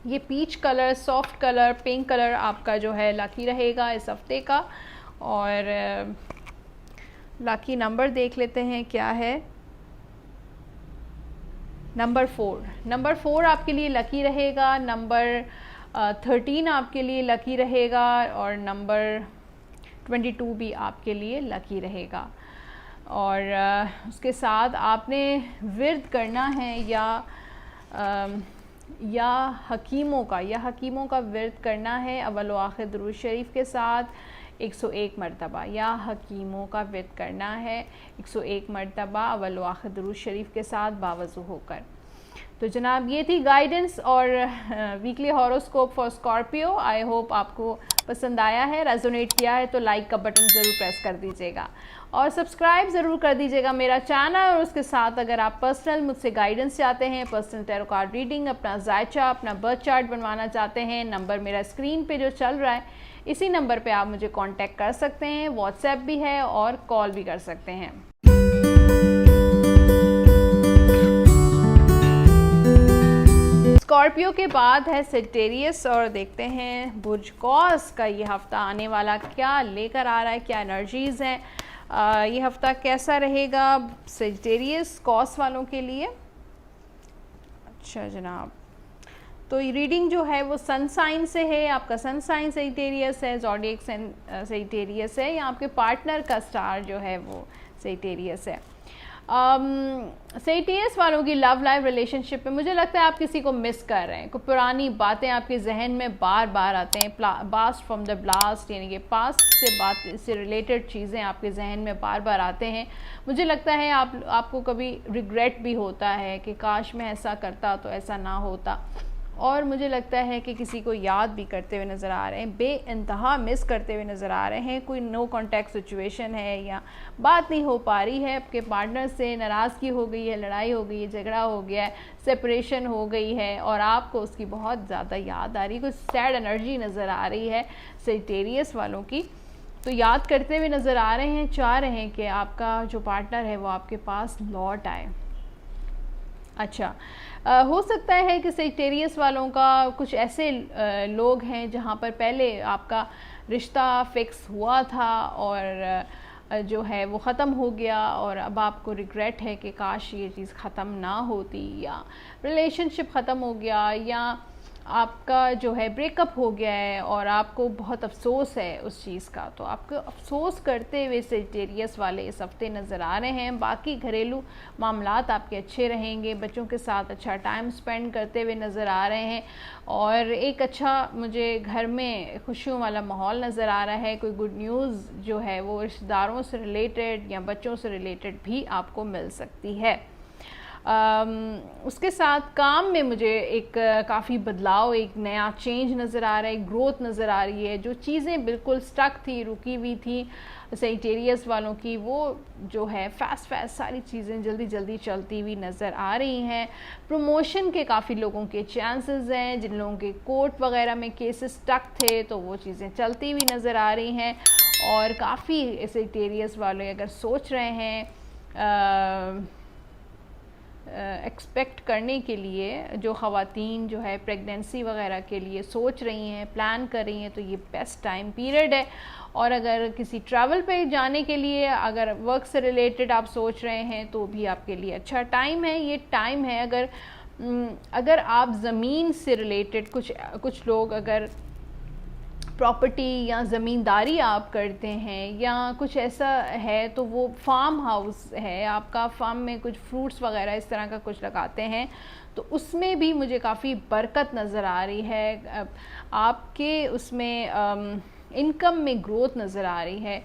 یہ peach colour, soft colour, pink colour آپ کا جو ہے لاکی رہے گا اس ہفتے کا. اور لاکی نمبر دیکھ لیتے ہیں کیا ہے. نمبر 4. نمبر 4 آپ کے لیے لکی رہے گا. نمبر 13 آپ کے لیے لکی رہے گا. اور نمبر 22 بھی آپ کے لیے لکی رہے گا. اور اس کے ساتھ آپ نے ورد کرنا ہے یا یا حکیموں کا ورد کرنا ہے اول و آخر درود شریف کے ساتھ 101 مرتبہ، یا حکیموں کا ورد کرنا ہے 101 مرتبہ اول و آخر درود شریف کے ساتھ باوضو ہو کر۔ تو جناب یہ تھی گائیڈنس اور weekly horoscope for Scorpio. I hope آپ کو پسند آیا ہے، ریزونیٹ کیا ہے تو لائک کا بٹن ضرور پریس کر دیجیے گا اور سبسکرائب ضرور کر دیجیے گا میرا چینل، اور اس کے ساتھ اگر آپ پرسنل مجھ سے گائیڈنس چاہتے ہیں، پرسنل ٹیرو کارڈ ریڈنگ، اپنا ذائچہ، اپنا برتھ چارٹ بنوانا چاہتے ہیں، نمبر میرا اسکرین پہ جو چل رہا ہے اسی نمبر پہ آپ مجھے کانٹیکٹ کر سکتے ہیں، واٹس ایپ بھی ہے اور کال بھی کر سکتے ہیں۔ اسکارپیو کے بعد ہے سیجیٹیریس، اور دیکھتے ہیں برج قوس کا یہ ہفتہ آنے والا کیا لے کر آ رہا ہے، کیا انرجیز ہیں، یہ ہفتہ کیسا رہے گا سیجیٹیریس قوس والوں کے لیے۔ اچھا جناب، تو یہ ریڈنگ جو ہے وہ سن سائن سے ہے، آپ کا سن سائن سیجیٹیریس ہے، زوڈیک سیجیٹیریس ہے، یا آپ کے پارٹنر کا سٹار جو ہے وہ سیجیٹیریس ہے۔ سیجیٹیریس والوں کی لو لائف ریلیشن شپ میں مجھے لگتا ہے آپ کسی کو مس کر رہے ہیں، کوئی پرانی باتیں آپ کے ذہن میں بار بار آتے ہیں، پاسٹ فرام دا بلاسٹ، یعنی کہ پاسٹ سے ریلیٹڈ چیزیں آپ کے ذہن میں بار بار آتے ہیں۔ مجھے لگتا ہے آپ کو کبھی ریگریٹ بھی ہوتا ہے کہ کاش میں ایسا کرتا تو ایسا نہ ہوتا، اور مجھے لگتا ہے کہ کسی کو یاد بھی کرتے ہوئے نظر آ رہے ہیں، بے انتہا مس کرتے ہوئے نظر آ رہے ہیں، کوئی نو کانٹیکٹ سچویشن ہے یا بات نہیں ہو پا رہی ہے، آپ کے پارٹنر سے ناراضگی ہو گئی ہے، لڑائی ہو گئی ہے، جھگڑا ہو گیا ہے، سپریشن ہو گئی ہے، اور آپ کو اس کی بہت زیادہ یاد آ رہی ہے، کوئی سیڈ انرجی نظر آ رہی ہے سیجیٹیریس والوں کی، تو یاد کرتے ہوئے نظر آ رہے ہیں، چاہ رہے ہیں کہ آپ کا جو پارٹنر ہے وہ آپ کے پاس لوٹ آئے۔ اچھا، ہو سکتا ہے کہ سیجیٹیریس والوں کا کچھ ایسے لوگ ہیں جہاں پر پہلے آپ کا رشتہ فکس ہوا تھا اور جو ہے وہ ختم ہو گیا، اور اب آپ کو ریگریٹ ہے کہ کاش یہ چیز ختم نہ ہوتی، یا ریلیشن شپ ختم ہو گیا، یا آپ کا جو ہے بریک اپ ہو گیا ہے اور آپ کو بہت افسوس ہے اس چیز کا، تو آپ کو افسوس کرتے ہوئے سیجیٹیریس والے اس ہفتے نظر آ رہے ہیں۔ باقی گھریلو معاملات آپ کے اچھے رہیں گے، بچوں کے ساتھ اچھا ٹائم سپینڈ کرتے ہوئے نظر آ رہے ہیں، اور ایک اچھا مجھے گھر میں خوشیوں والا ماحول نظر آ رہا ہے۔ کوئی گڈ نیوز جو ہے وہ رشتہ داروں سے ریلیٹڈ یا بچوں سے ریلیٹڈ بھی آپ کو مل سکتی ہے۔ اس کے ساتھ کام میں مجھے ایک کافی بدلاؤ، ایک نیا چینج نظر آ رہا ہے، ایک گروتھ نظر آ رہی ہے۔ جو چیزیں بالکل سٹک تھی، رکی ہوئی تھی سیجیٹیریس والوں کی، وہ جو ہے فاسٹ ساری چیزیں جلدی جلدی چلتی ہوئی نظر آ رہی ہیں۔ پروموشن کے کافی لوگوں کے چانسز ہیں، جن لوگوں کے کورٹ وغیرہ میں کیسز سٹک تھے تو وہ چیزیں چلتی ہوئی نظر آ رہی ہیں، اور کافی سیجیٹیریس والے اگر سوچ رہے ہیں ایکسپیکٹ کرنے کے لیے، جو خواتین جو ہے پریگنینسی وغیرہ کے لیے سوچ رہی ہیں، پلان کر رہی ہیں، تو یہ بیسٹ ٹائم پیریڈ ہے۔ اور اگر کسی ٹریول پہ جانے کے لیے، اگر ورک سے ریلیٹڈ آپ سوچ رہے ہیں تو بھی آپ کے لیے اچھا ٹائم ہے۔ یہ ٹائم ہے اگر آپ زمین سے ریلیٹڈ کچھ لوگ اگر پراپرٹی یا زمینداری آپ کرتے ہیں یا کچھ ایسا ہے تو وہ فارم ہاؤس ہے آپ کا، فارم میں کچھ فروٹس وغیرہ اس طرح کا کچھ لگاتے ہیں، تو اس میں بھی مجھے کافی برکت نظر آ رہی ہے، آپ کے اس میں انکم میں گروتھ نظر آ رہی ہے۔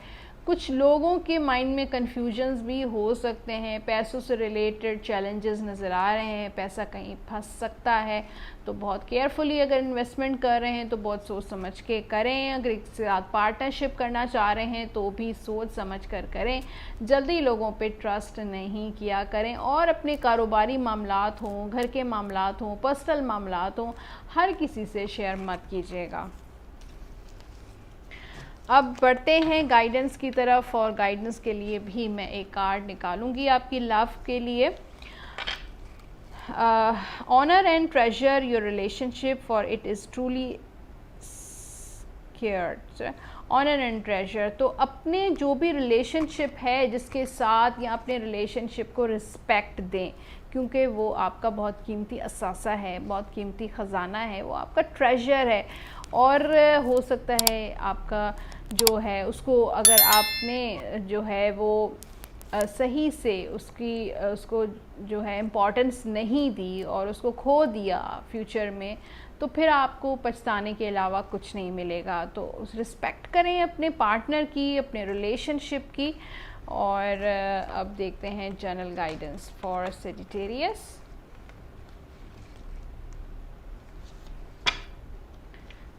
کچھ لوگوں کے مائنڈ میں کنفیوژنز بھی ہو سکتے ہیں، پیسوں سے ریلیٹڈ چیلنجز نظر آ رہے ہیں، پیسہ کہیں پھنس سکتا ہے، تو بہت کیئرفلی اگر انویسٹمنٹ کر رہے ہیں تو بہت سوچ سمجھ کے کریں۔ اگر ایک ساتھ پارٹنرشپ کرنا چاہ رہے ہیں تو بھی سوچ سمجھ کر کریں، جلدی لوگوں پہ ٹرسٹ نہیں کیا کریں، اور اپنے کاروباری معاملات ہوں، گھر کے معاملات ہوں، پرسنل معاملات ہوں، ہر کسی سے شیئر مت کیجیے گا۔ اب بڑھتے ہیں گائیڈنس کی طرف، اور گائیڈنس کے لیے بھی میں ایک کارڈ نکالوں گی آپ کی لو کے لیے۔ Honour and treasure your relation ship for it is truly secured. Honour and treasure, تو اپنے جو بھی ریلیشن شپ ہے جس کے ساتھ، یا اپنے ریلیشن شپ کو رسپیکٹ دیں، کیونکہ وہ آپ کا بہت قیمتی اثاثہ ہے، بہت قیمتی خزانہ ہے، وہ آپ کا ٹریجر ہے، اور ہو سکتا ہے آپ کا جو ہے اس کو اگر آپ نے جو ہے وہ صحیح سے اس کو جو ہے امپورٹنس نہیں دی اور اس کو کھو دیا فیوچر میں، تو پھر آپ کو پچھتانے کے علاوہ کچھ نہیں ملے گا. تو رسپیکٹ کریں اپنے پارٹنر کی، اپنے ریلیشن شپ کی. اور اب دیکھتے ہیں general guidance for Sagittarius.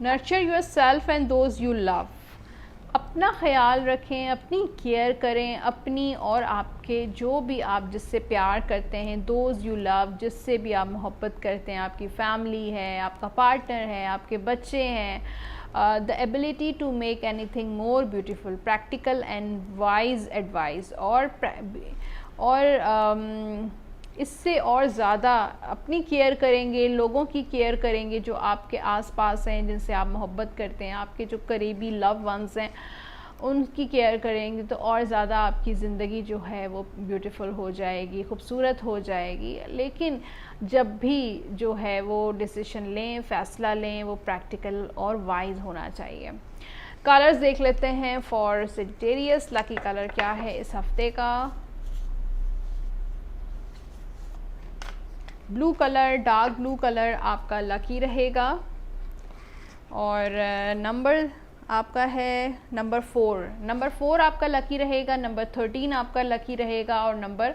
Nurture yourself and those you love. اپنا خیال رکھیں، اپنی کیئر کریں، اپنی اور آپ کے جو بھی آپ جس سے پیار کرتے ہیں، دوز یو لو، جس سے بھی آپ محبت کرتے ہیں، آپ کی فیملی ہے، آپ کا پارٹنر ہے، آپ کے بچے ہیں. the ability to make anything more beautiful, practical and wise advice. اور اس سے اور زیادہ اپنی کیئر کریں گے، لوگوں کی کیئر کریں گے جو آپ کے آس پاس ہیں، جن سے آپ محبت کرتے ہیں، آپ کے جو قریبی لو ونز ہیں، ان کی کیئر کریں گے تو اور زیادہ آپ کی زندگی جو ہے وہ بیوٹیفل ہو جائے گی، خوبصورت ہو جائے گی. لیکن جب بھی جو ہے وہ ڈیسیشن لیں، فیصلہ لیں، وہ پریکٹیکل اور وائز ہونا چاہیے. کلرز دیکھ لیتے ہیں فار سیجیٹیریس. لکی کلر کیا ہے اس ہفتے کا؟ Blue colour, dark blue colour آپ کا لکی رہے گا. اور نمبر آپ کا ہے نمبر 4. نمبر 4 آپ کا لکی رہے گا. نمبر 13 آپ کا لکی رہے گا. اور نمبر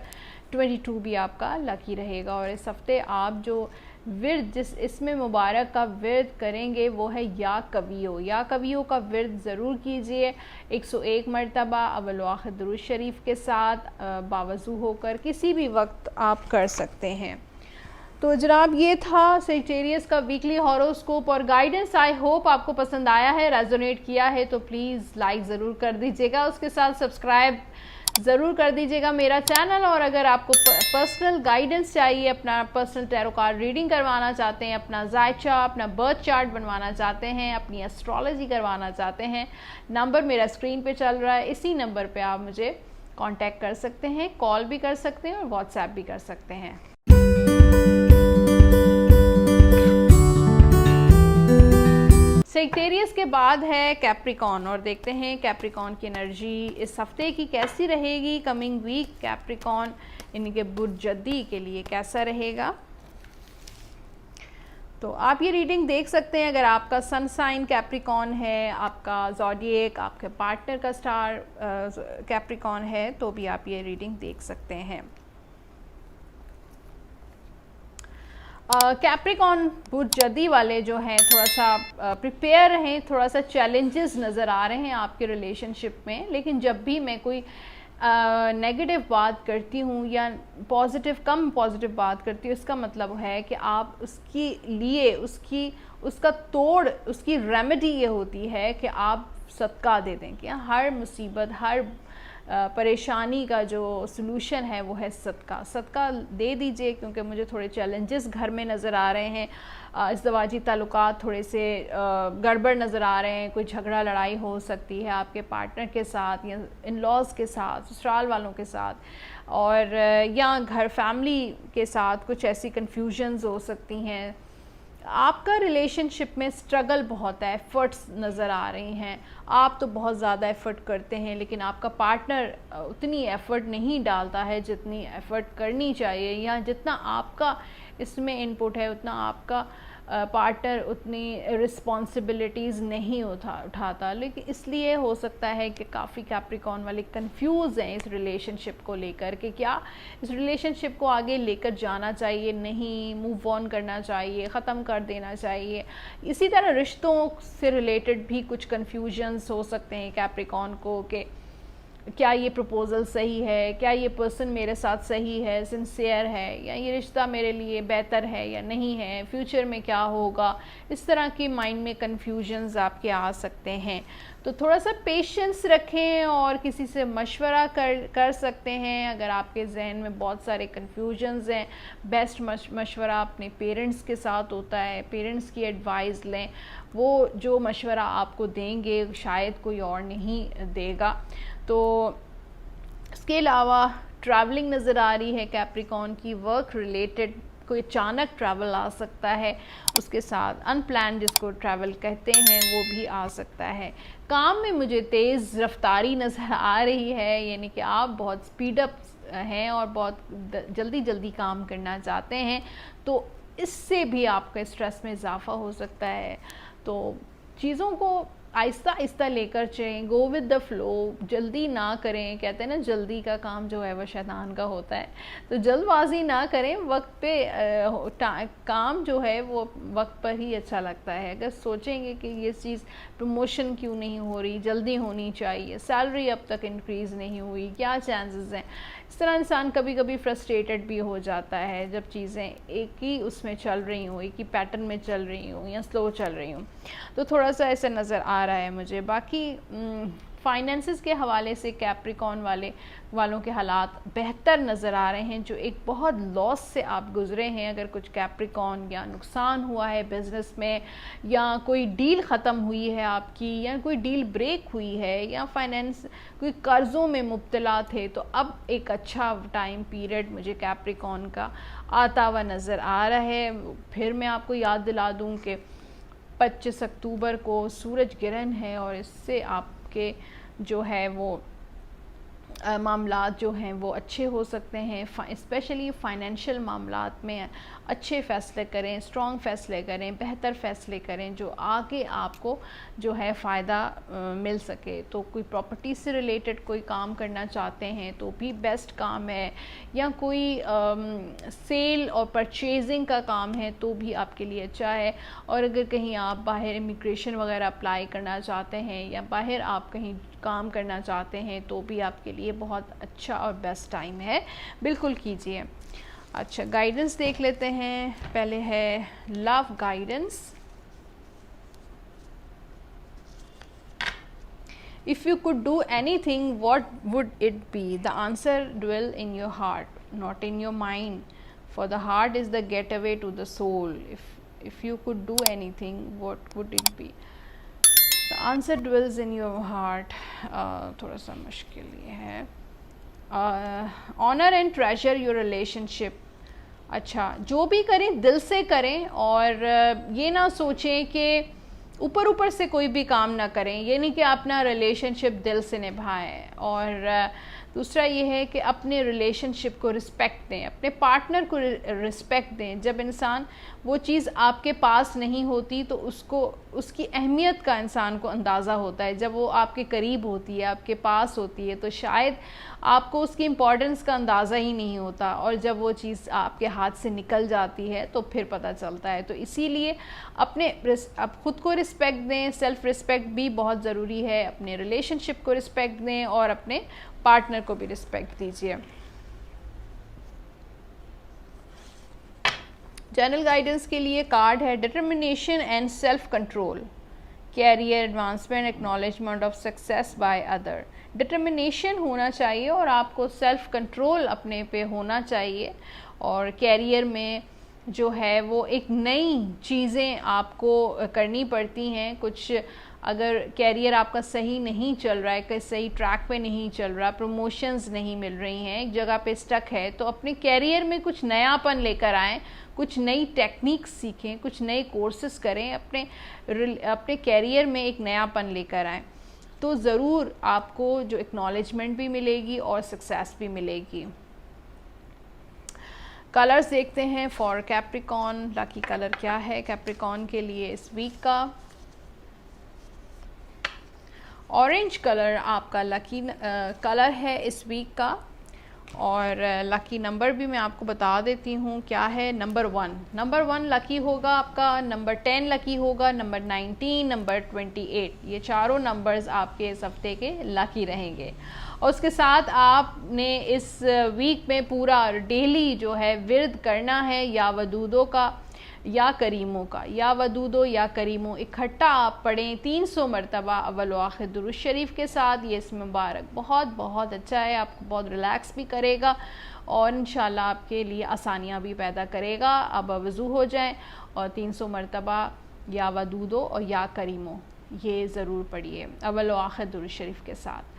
22 بھی آپ کا لکی رہے گا. اور اس ہفتے آپ جو ورد اس میں مبارک کا ورد کریں گے وہ ہے یا کبیو. یا کبیو کا ورد ضرور کیجئے 101 مرتبہ اول و آخر درود شریف کے ساتھ باوضو ہو کر کسی بھی وقت آپ کر سکتے ہیں. تو جناب یہ تھا سیجیٹیریس کا ویکلی ہاروسکوپ اور گائیڈنس. آئی ہوپ آپ کو پسند آیا ہے، ریزونیٹ کیا ہے تو پلیز لائک ضرور کر دیجیے گا، اس کے ساتھ سبسکرائب ضرور کر دیجیے گا میرا چینل. اور اگر آپ کو پرسنل گائیڈنس چاہیے، اپنا پرسنل ٹیرو کارڈ ریڈنگ کروانا چاہتے ہیں، اپنا ذائچہ، اپنا برتھ چارٹ بنوانا چاہتے ہیں، اپنی ایسٹرالوجی کروانا چاہتے ہیں، نمبر میرا اسکرین پہ چل رہا ہے، اسی نمبر پہ آپ مجھے کانٹیکٹ کر سکتے ہیں، کال بھی کر سکتے ہیں اور واٹس ایپ بھی کر سکتے ہیں. سیجیٹیریس کے بعد ہے کیپریکون. اور دیکھتے ہیں کیپریکون کی انرجی اس ہفتے کی کیسی رہے گی. کمنگ ویک کیپریکون ان کے برج جدی کے لیے کیسا رہے گا. تو آپ یہ ریڈنگ دیکھ سکتے ہیں اگر آپ کا سن سائن کیپریکون ہے، آپ کا زوڈیک، آپ کے پارٹنر کا سٹار کیپریکون ہے تو بھی آپ یہ ریڈنگ دیکھ سکتے ہیں. کیپریکون برج جدی والے جو ہیں تھوڑا سا پریپیئر رہیں، تھوڑا سا چیلنجز نظر آ رہے ہیں آپ کے ریلیشن شپ میں. لیکن جب بھی میں کوئی نیگیٹو بات کرتی ہوں یا کم پازیٹیو بات کرتی ہوں، اس کا مطلب ہے کہ آپ اس کے لیے اس کا توڑ، اس کی ریمیڈی یہ ہوتی ہے کہ آپ صدقہ دے دیں. کہ ہر مصیبت، ہر پریشانی کا جو سلوشن ہے وہ ہے صدقہ دے دیجئے. کیونکہ مجھے تھوڑے چیلنجز گھر میں نظر آ رہے ہیں، ازدواجی تعلقات تھوڑے سے گڑبڑ نظر آ رہے ہیں، کوئی جھگڑا لڑائی ہو سکتی ہے آپ کے پارٹنر کے ساتھ یا ان لاز کے ساتھ، سسرال والوں کے ساتھ، اور یا گھر فیملی کے ساتھ کچھ ایسی کنفیوژنز ہو سکتی ہیں. آپ کا ریلیشن شپ میں سٹرگل بہت ہے، ایفرٹس نظر آ رہی ہیں. آپ تو بہت زیادہ ایفرٹ کرتے ہیں لیکن آپ کا پارٹنر اتنی ایفرٹ نہیں ڈالتا ہے جتنی ایفرٹ کرنی چاہیے، یا جتنا آپ کا اس میں انپٹ ہے اتنا آپ کا پارٹنر اتنی رسپانسبلٹیز نہیں اٹھاتا. لیکن اس لیے ہو سکتا ہے کہ کافی کیپریکون والے کنفیوز ہیں اس ریلیشن شپ کو لے کر کہ کیا اس ریلیشن شپ کو آگے لے کر جانا چاہیے، نہیں، موو آن کرنا چاہیے، ختم کر دینا چاہیے. اسی طرح رشتوں سے ریلیٹڈ بھی کچھ کنفیوژنز ہو سکتے ہیں کیپریکون کو کہ کیا یہ پروپوزل صحیح ہے، کیا یہ پرسن میرے ساتھ صحیح ہے، سنسیئر ہے، یا یہ رشتہ میرے لیے بہتر ہے یا نہیں ہے، فیوچر میں کیا ہوگا. اس طرح کی مائنڈ میں کنفیوژنز آپ کے آ سکتے ہیں. تو تھوڑا سا پیشنس رکھیں اور کسی سے مشورہ کر سکتے ہیں. اگر آپ کے ذہن میں بہت سارے کنفیوژنز ہیں، بیسٹ مشورہ اپنے پیرنٹس کے ساتھ ہوتا ہے. پیرنٹس کی ایڈوائز لیں، وہ جو مشورہ آپ کو دیں گے شاید کوئی اور نہیں دے گا. تو اس کے علاوہ ٹریولنگ نظر آ رہی ہے کیپریکون کی، ورک ریلیٹڈ کوئی اچانک ٹریول آ سکتا ہے، اس کے ساتھ ان پلان جس کو ٹریول کہتے ہیں وہ بھی آ سکتا ہے۔ کام میں مجھے تیز رفتاری نظر آ رہی ہے، یعنی کہ آپ بہت سپیڈ اپ ہیں اور بہت جلدی جلدی کام کرنا چاہتے ہیں، تو اس سے بھی آپ کا اسٹریس میں اضافہ ہو سکتا ہے۔ تو چیزوں کو آہستہ آہستہ لے کر چلیں، گو ود دا فلو، جلدی نہ کریں۔ کہتے ہیں نا جلدی کا کام جو ہے وہ شیطان کا ہوتا ہے، تو جلد بازی نہ کریں، وقت پہ کام جو ہے وہ وقت پر ہی اچھا لگتا ہے۔ اگر سوچیں گے کہ یہ چیز پروموشن کیوں نہیں ہو رہی، جلدی ہونی چاہیے، سیلری اب تک انکریز نہیں ہوئی، کیا چانسز ہیں، اس طرح انسان کبھی کبھی فرسٹریٹڈ بھی ہو جاتا ہے جب چیزیں ایک ہی اس میں چل رہی ہوں، ایک ہی پیٹرن میں چل رہی ہوں یا سلو چل رہی ہوں، تو تھوڑا سا ایسا نظر آ رہا ہے مجھے۔ باقی فائنینسز کے حوالے سے کیپریکون والوں کے حالات بہتر نظر آ رہے ہیں، جو ایک بہت لاس سے آپ گزرے ہیں، اگر کچھ کیپریکون یا نقصان ہوا ہے بزنس میں، یا کوئی ڈیل ختم ہوئی ہے آپ کی، یا کوئی ڈیل بریک ہوئی ہے، یا فائنینس کوئی قرضوں میں مبتلا تھے، تو اب ایک اچھا ٹائم پیریڈ مجھے کیپریکون کا آتا ہوا نظر آ رہا ہے۔ پھر میں آپ کو یاد دلا دوں کہ 25 اکتوبر کو سورج گرہن ہے، اور اس سے آپ کے جو ہے وہ معاملات جو ہیں وہ اچھے ہو سکتے ہیں، اسپیشلی فائنینشیل معاملات میں اچھے فیصلے کریں، اسٹرانگ فیصلے کریں، بہتر فیصلے کریں، جو آگے آپ کو جو ہے فائدہ مل سکے۔ تو کوئی پراپرٹی سے ریلیٹڈ کوئی کام کرنا چاہتے ہیں تو بھی بیسٹ کام ہے، یا کوئی سیل اور پرچیزنگ کا کام ہے تو بھی آپ کے لیے اچھا ہے۔ اور اگر کہیں آپ باہر امیگریشن وغیرہ اپلائی کرنا چاہتے ہیں، یا باہر آپ کہیں کام کرنا چاہتے ہیں، تو بھی آپ کے لیے بہت اچھا اور بیسٹ ٹائم ہے، بالکل کیجئے۔ اچھا، گائیڈنس دیکھ لیتے ہیں۔ پہلے ہے love guidance. If you could do anything, what would it be? The answer dwell in your heart, not in your mind, for the heart is the getaway to the soul. If you could do anything, what would it be? The answer dwells in your heart. تھوڑا سا مشکل یہ ہے۔ honor and treasure your relationship. اچھا، جو بھی کریں دل سے کریں، اور یہ نہ سوچیں کہ اوپر سے کوئی بھی کام نہ کریں، یہ نہیں کہ اپنا ریلیشن شپ دل سے نبھائیں۔ اور دوسرا یہ ہے کہ اپنے ریلیشن شپ کو رسپیکٹ دیں، اپنے پارٹنر کو رسپیکٹ دیں۔ جب انسان وہ چیز آپ کے پاس نہیں ہوتی تو اس کی اہمیت کا انسان کو اندازہ ہوتا ہے۔ جب وہ آپ کے قریب ہوتی ہے، آپ کے پاس ہوتی ہے، تو شاید آپ کو اس کی امپورٹنس کا اندازہ ہی نہیں ہوتا، اور جب وہ چیز آپ کے ہاتھ سے نکل جاتی ہے تو پھر پتہ چلتا ہے۔ تو اسی لیے آپ خود کو رسپیکٹ دیں، سیلف رسپیکٹ بھی بہت ضروری ہے، اپنے ریلیشن شپ کو رسپیکٹ دیں، اور اپنے پارٹنر کو بھی رسپیکٹ دیجیے۔ جنرل گائیڈنس کے لیے کارڈ ہے determination and self control, career advancement, acknowledgement of success by other. Determination ہونا چاہیے، اور آپ کو سیلف کنٹرول اپنے پہ ہونا چاہیے، اور کیریئر میں جو ہے وہ ایک نئی چیزیں آپ کو کرنی پڑتی ہیں۔ کچھ اگر کیریئر آپ کا صحیح نہیں چل رہا ہے، کہ صحیح ٹریک پہ نہیں چل رہا، پروموشنز نہیں مل رہی ہیں، ایک جگہ پہ سٹک ہے، تو اپنے کیریئر میں کچھ نیا پن لے کر آئیں، کچھ نئی ٹیکنیکس سیکھیں، کچھ نئے کورسز کریں، اپنے کیریئر میں ایک نیا پن لے کر آئیں، تو ضرور آپ کو جو اکنالجمنٹ بھی ملے گی اور سکسیس بھی ملے گی۔ کلرز دیکھتے ہیں فار کیپریکون، لکی کلر کیا ہے کیپریکون کے لیے اس ویک کا۔ اورنج کلر آپ کا لکی کلر ہے اس ویک کا، اور لکی نمبر بھی میں آپ کو بتا دیتی ہوں کیا ہے۔ نمبر 1 لکی ہوگا آپ کا، نمبر 10 لکی ہوگا، نمبر 19، نمبر 28، یہ چاروں نمبرز آپ کے اس ہفتے کے لکی رہیں گے۔ اور اس کے ساتھ آپ نے اس ویک میں پورا ڈیلی جو ہے ورد کرنا ہے یا ودودوں کا یا کریموں کا، یا ودودو یا کریموں اکٹھا آپ پڑھیں 300 مرتبہ اول و آخر درود شریف کے ساتھ۔ یہ اس مبارک بہت بہت اچھا ہے، آپ کو بہت ریلیکس بھی کرے گا، اور انشاءاللہ آپ کے لیے آسانیاں بھی پیدا کرے گا۔ اب وضو ہو جائیں اور 300 مرتبہ یا ودودو اور یا کریموں یہ ضرور پڑھیے اول و آخر درود شریف کے ساتھ۔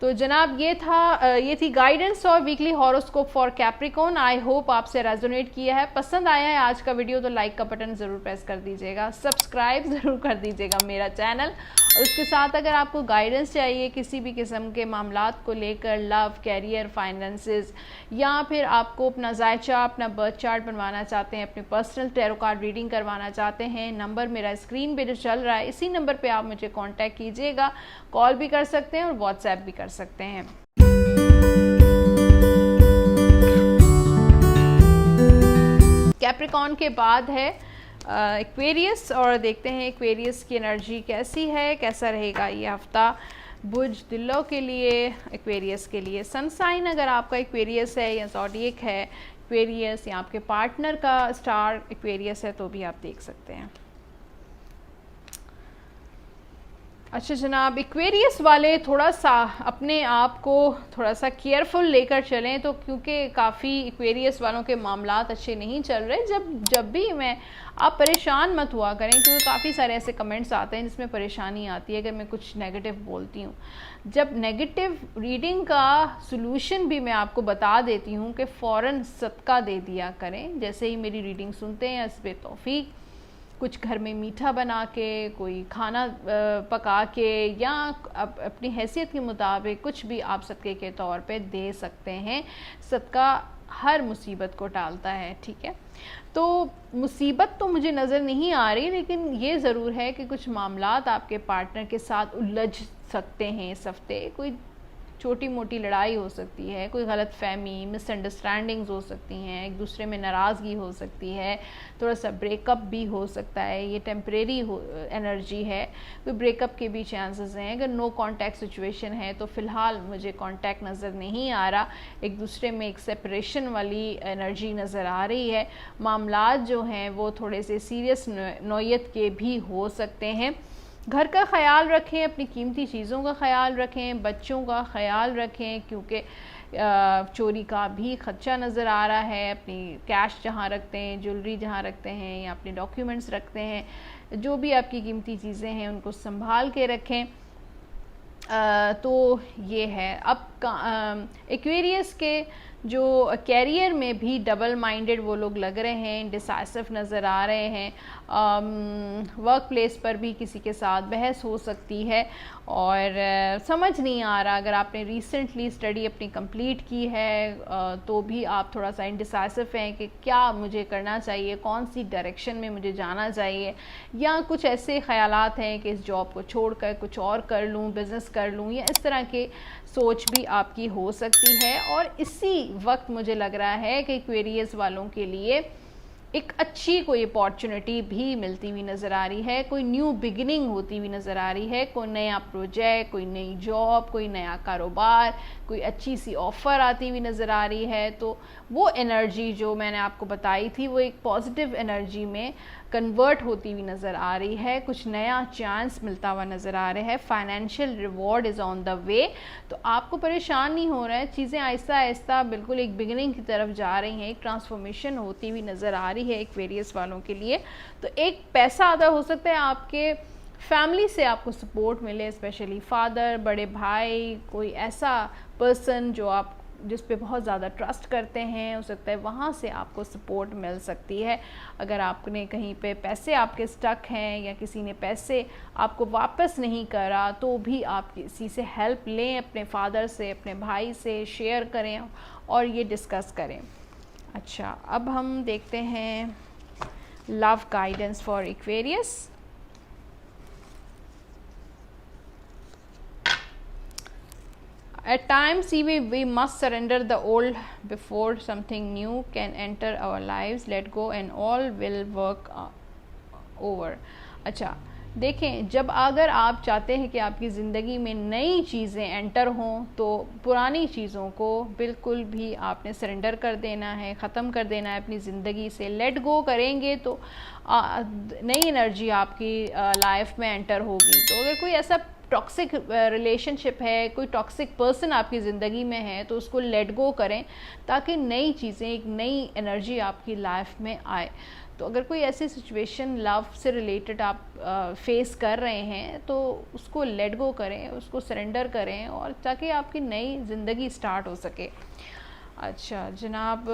تو جناب یہ تھی گائیڈنس اور weekly horoscope for Capricorn. I hope آپ سے ریزونیٹ کیا ہے. پسند آیا ہے آج کا ویڈیو تو لائک کا بٹن ضرور پریس کر دیجیے گا, سبسکرائب ضرور کر دیجیے گا میرا چینل, اور اس کے ساتھ اگر آپ کو گائیڈنس چاہیے کسی بھی قسم کے معاملات کو لے کر, لو, کیریئر, فائنینسز, یا پھر آپ کو اپنا ذائچہ, اپنا برتھ چارٹ بنوانا چاہتے ہیں, اپنے پرسنل ٹیرو کارڈ ریڈنگ کروانا چاہتے ہیں, نمبر میرا اسکرین پہ جو چل رہا ہے اسی نمبر پہ آپ مجھے کانٹیکٹ کیجیے گا. کال بھی کر سکتے ہیں اور واٹس ایپ بھی کر سکتے ہیں. کیپریکون کے بعد ہے ایکویریس, اور دیکھتے ہیں ایکویریس کی انرجی کیسی ہے, کیسا رہے گا یہ ہفتہ برج دلو کے لیے. ایکویریس کے لیے سن سائن اگر آپ کا ایکویریس ہے یا زوڈیک ہے ایکویریس, یا آپ کے پارٹنر کا اسٹار ایکویریس ہے تو بھی آپ دیکھ سکتے ہیں. اچھا جناب, ایکویریس والے تھوڑا سا اپنے آپ کو تھوڑا سا کیئرفل لے کر چلیں, تو کیونکہ کافی ایکویریس والوں کے معاملات اچھے نہیں چل رہے. جب بھی آپ پریشان مت ہوا کریں, کیونکہ کافی سارے ایسے کمنٹس آتے ہیں جس میں پریشانی آتی ہے اگر میں کچھ نیگیٹو بولتی ہوں. جب نیگیٹو ریڈنگ کا سلوشن بھی میں آپ کو بتا دیتی ہوں کہ فوراً صدقہ دے دیا کریں. جیسے ہی میری ریڈنگ سنتے ہیں حسب توفیق کچھ گھر میں میٹھا بنا کے, کوئی کھانا پکا کے, یا اپنی حیثیت کے مطابق کچھ بھی آپ صدقے کے طور پہ دے سکتے ہیں. صدقہ ہر مصیبت کو ٹالتا ہے, ٹھیک ہے. تو مصیبت تو مجھے نظر نہیں آ رہی, لیکن یہ ضرور ہے کہ کچھ معاملات آپ کے پارٹنر کے ساتھ الجھ سکتے ہیں اس ہفتے. کوئی چھوٹی موٹی لڑائی ہو سکتی ہے, کوئی غلط فہمی, مس انڈرسٹینڈنگز ہو سکتی ہیں, ایک دوسرے میں ناراضگی ہو سکتی ہے, تھوڑا سا بریک اپ بھی ہو سکتا ہے. یہ ٹیمپریری انرجی ہے, کوئی بریک اپ کے بھی چانسز ہیں. اگر نو کانٹیکٹ سچویشن ہے تو فی الحال مجھے کانٹیکٹ نظر نہیں آ رہا, ایک دوسرے میں ایک سیپریشن والی انرجی نظر آ رہی ہے. معاملات جو ہیں وہ تھوڑے سے سیریس نوعیت کے بھی ہو سکتے ہیں. گھر کا خیال رکھیں, اپنی قیمتی چیزوں کا خیال رکھیں, بچوں کا خیال رکھیں, کیونکہ چوری کا بھی خدشہ نظر آ رہا ہے. اپنی کیش جہاں رکھتے ہیں, جیولری جہاں رکھتے ہیں, یا اپنے ڈاکیومنٹس رکھتے ہیں, جو بھی آپ کی قیمتی چیزیں ہیں ان کو سنبھال کے رکھیں. تو یہ ہے. اب ایکویریس کے جو کیریئر میں بھی ڈبل مائنڈڈ وہ لوگ لگ رہے ہیں, ڈیسائسو نظر آ رہے ہیں. ورک پلیس پر بھی کسی کے ساتھ بحث ہو سکتی ہے, اور سمجھ نہیں آ رہا. اگر آپ نے ریسنٹلی اسٹڈی اپنی کمپلیٹ کی ہے تو بھی آپ تھوڑا سا انڈیسائسو ہیں کہ کیا مجھے کرنا چاہیے, کون سی ڈائریکشن میں مجھے جانا چاہیے, یا کچھ ایسے خیالات ہیں کہ اس جاب کو چھوڑ کر کچھ اور کر لوں, بزنس کر لوں, یا اس طرح کے سوچ بھی آپ کی ہو سکتی ہے. اور اسی وقت مجھے لگ رہا ہے کہ ایکویریس والوں کے لیے ایک اچھی کوئی اپارچونٹی بھی ملتی ہوئی نظر آ رہی ہے, کوئی نیو بگننگ ہوتی ہوئی نظر آ رہی ہے, کوئی نیا پروجیکٹ, کوئی نئی جاب, کوئی نیا کاروبار, کوئی اچھی سی آفر آتی ہوئی نظر آ رہی ہے. تو وہ انرجی جو میں نے آپ کو بتائی تھی وہ ایک پازیٹیو انرجی میں کنورٹ ہوتی ہوئی نظر آ رہی ہے. کچھ نیا چانس ملتا ہوا نظر آ رہا ہے. فائنینشیل ریوارڈ از آن دا وے. تو آپ کو پریشان نہیں ہو رہا ہے, چیزیں آہستہ آہستہ بالکل ایک بگننگ کی طرف جا رہی ہیں, ایک ٹرانسفارمیشن ہوتی ہوئی نظر آ رہی ہے ایکویریس والوں کے لیے. تو ایک پیسہ آتا ہو سکتا ہے آپ کے فیملی سے آپ کو سپورٹ ملے, اسپیشلی فادر, بڑے بھائی, کوئی ایسا پرسن جو آپ جس پہ بہت زیادہ ٹرسٹ کرتے ہیں, ہو سکتا ہے وہاں سے آپ کو سپورٹ مل سکتی ہے. اگر آپ نے کہیں پہ پیسے آپ کے سٹک ہیں یا کسی نے پیسے آپ کو واپس نہیں کرا تو بھی آپ کسی سے ہیلپ لیں, اپنے فادر سے, اپنے بھائی سے شیئر کریں اور یہ ڈسکس کریں. اچھا, اب ہم دیکھتے ہیں love guidance for Aquarius. At times we must surrender the old before something new can enter our lives. Let go and all will work over. اچھا دیکھیں, جب اگر آپ چاہتے ہیں کہ آپ کی زندگی میں نئی چیزیں انٹر ہوں تو پرانی چیزوں کو بالکل بھی آپ نے سرنڈر کر دینا ہے, ختم کر دینا ہے اپنی زندگی سے. لیٹ گو کریں گے تو نئی انرجی آپ کی لائف میں انٹر ہوگی. تو اگر کوئی ایسا ٹاکسک ریلیشن شپ ہے, کوئی ٹاکسک پرسن آپ کی زندگی میں ہے, تو اس کو لیٹ گو کریں تاکہ نئی چیزیں, ایک نئی انرجی آپ کی لائف میں آئے. تو اگر کوئی ایسی سچویشن لو سے ریلیٹڈ آپ فیس کر رہے ہیں تو اس کو لیٹ گو کریں, اس کو سرنڈر کریں, اور تاکہ آپ کی نئی زندگی سٹارٹ ہو سکے. اچھا جناب,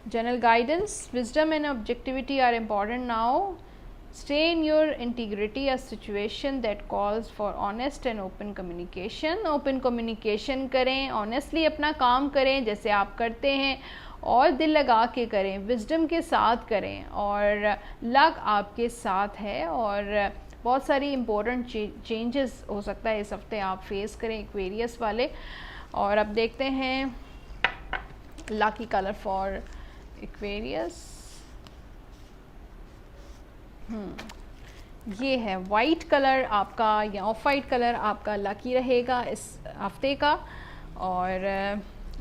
general guidance, wisdom and objectivity are important now. Stay in your integrity, a situation that calls for honest and open communication. Open communication کریں, honestly اپنا کام کریں جیسے آپ کرتے ہیں, اور دل لگا کے کریں, وزڈم کے ساتھ کریں, اور لک آپ کے ساتھ ہے, اور بہت ساری امپورٹنٹ چینجز ہو سکتا ہے اس ہفتے آپ فیس کریں ایکویریس والے. اور اب دیکھتے ہیں لاکی کلر فار ایکویریس. یہ ہے وائٹ کلر آپ کا, یا آف وائٹ کلر آپ کا لاکی رہے گا اس ہفتے کا. اور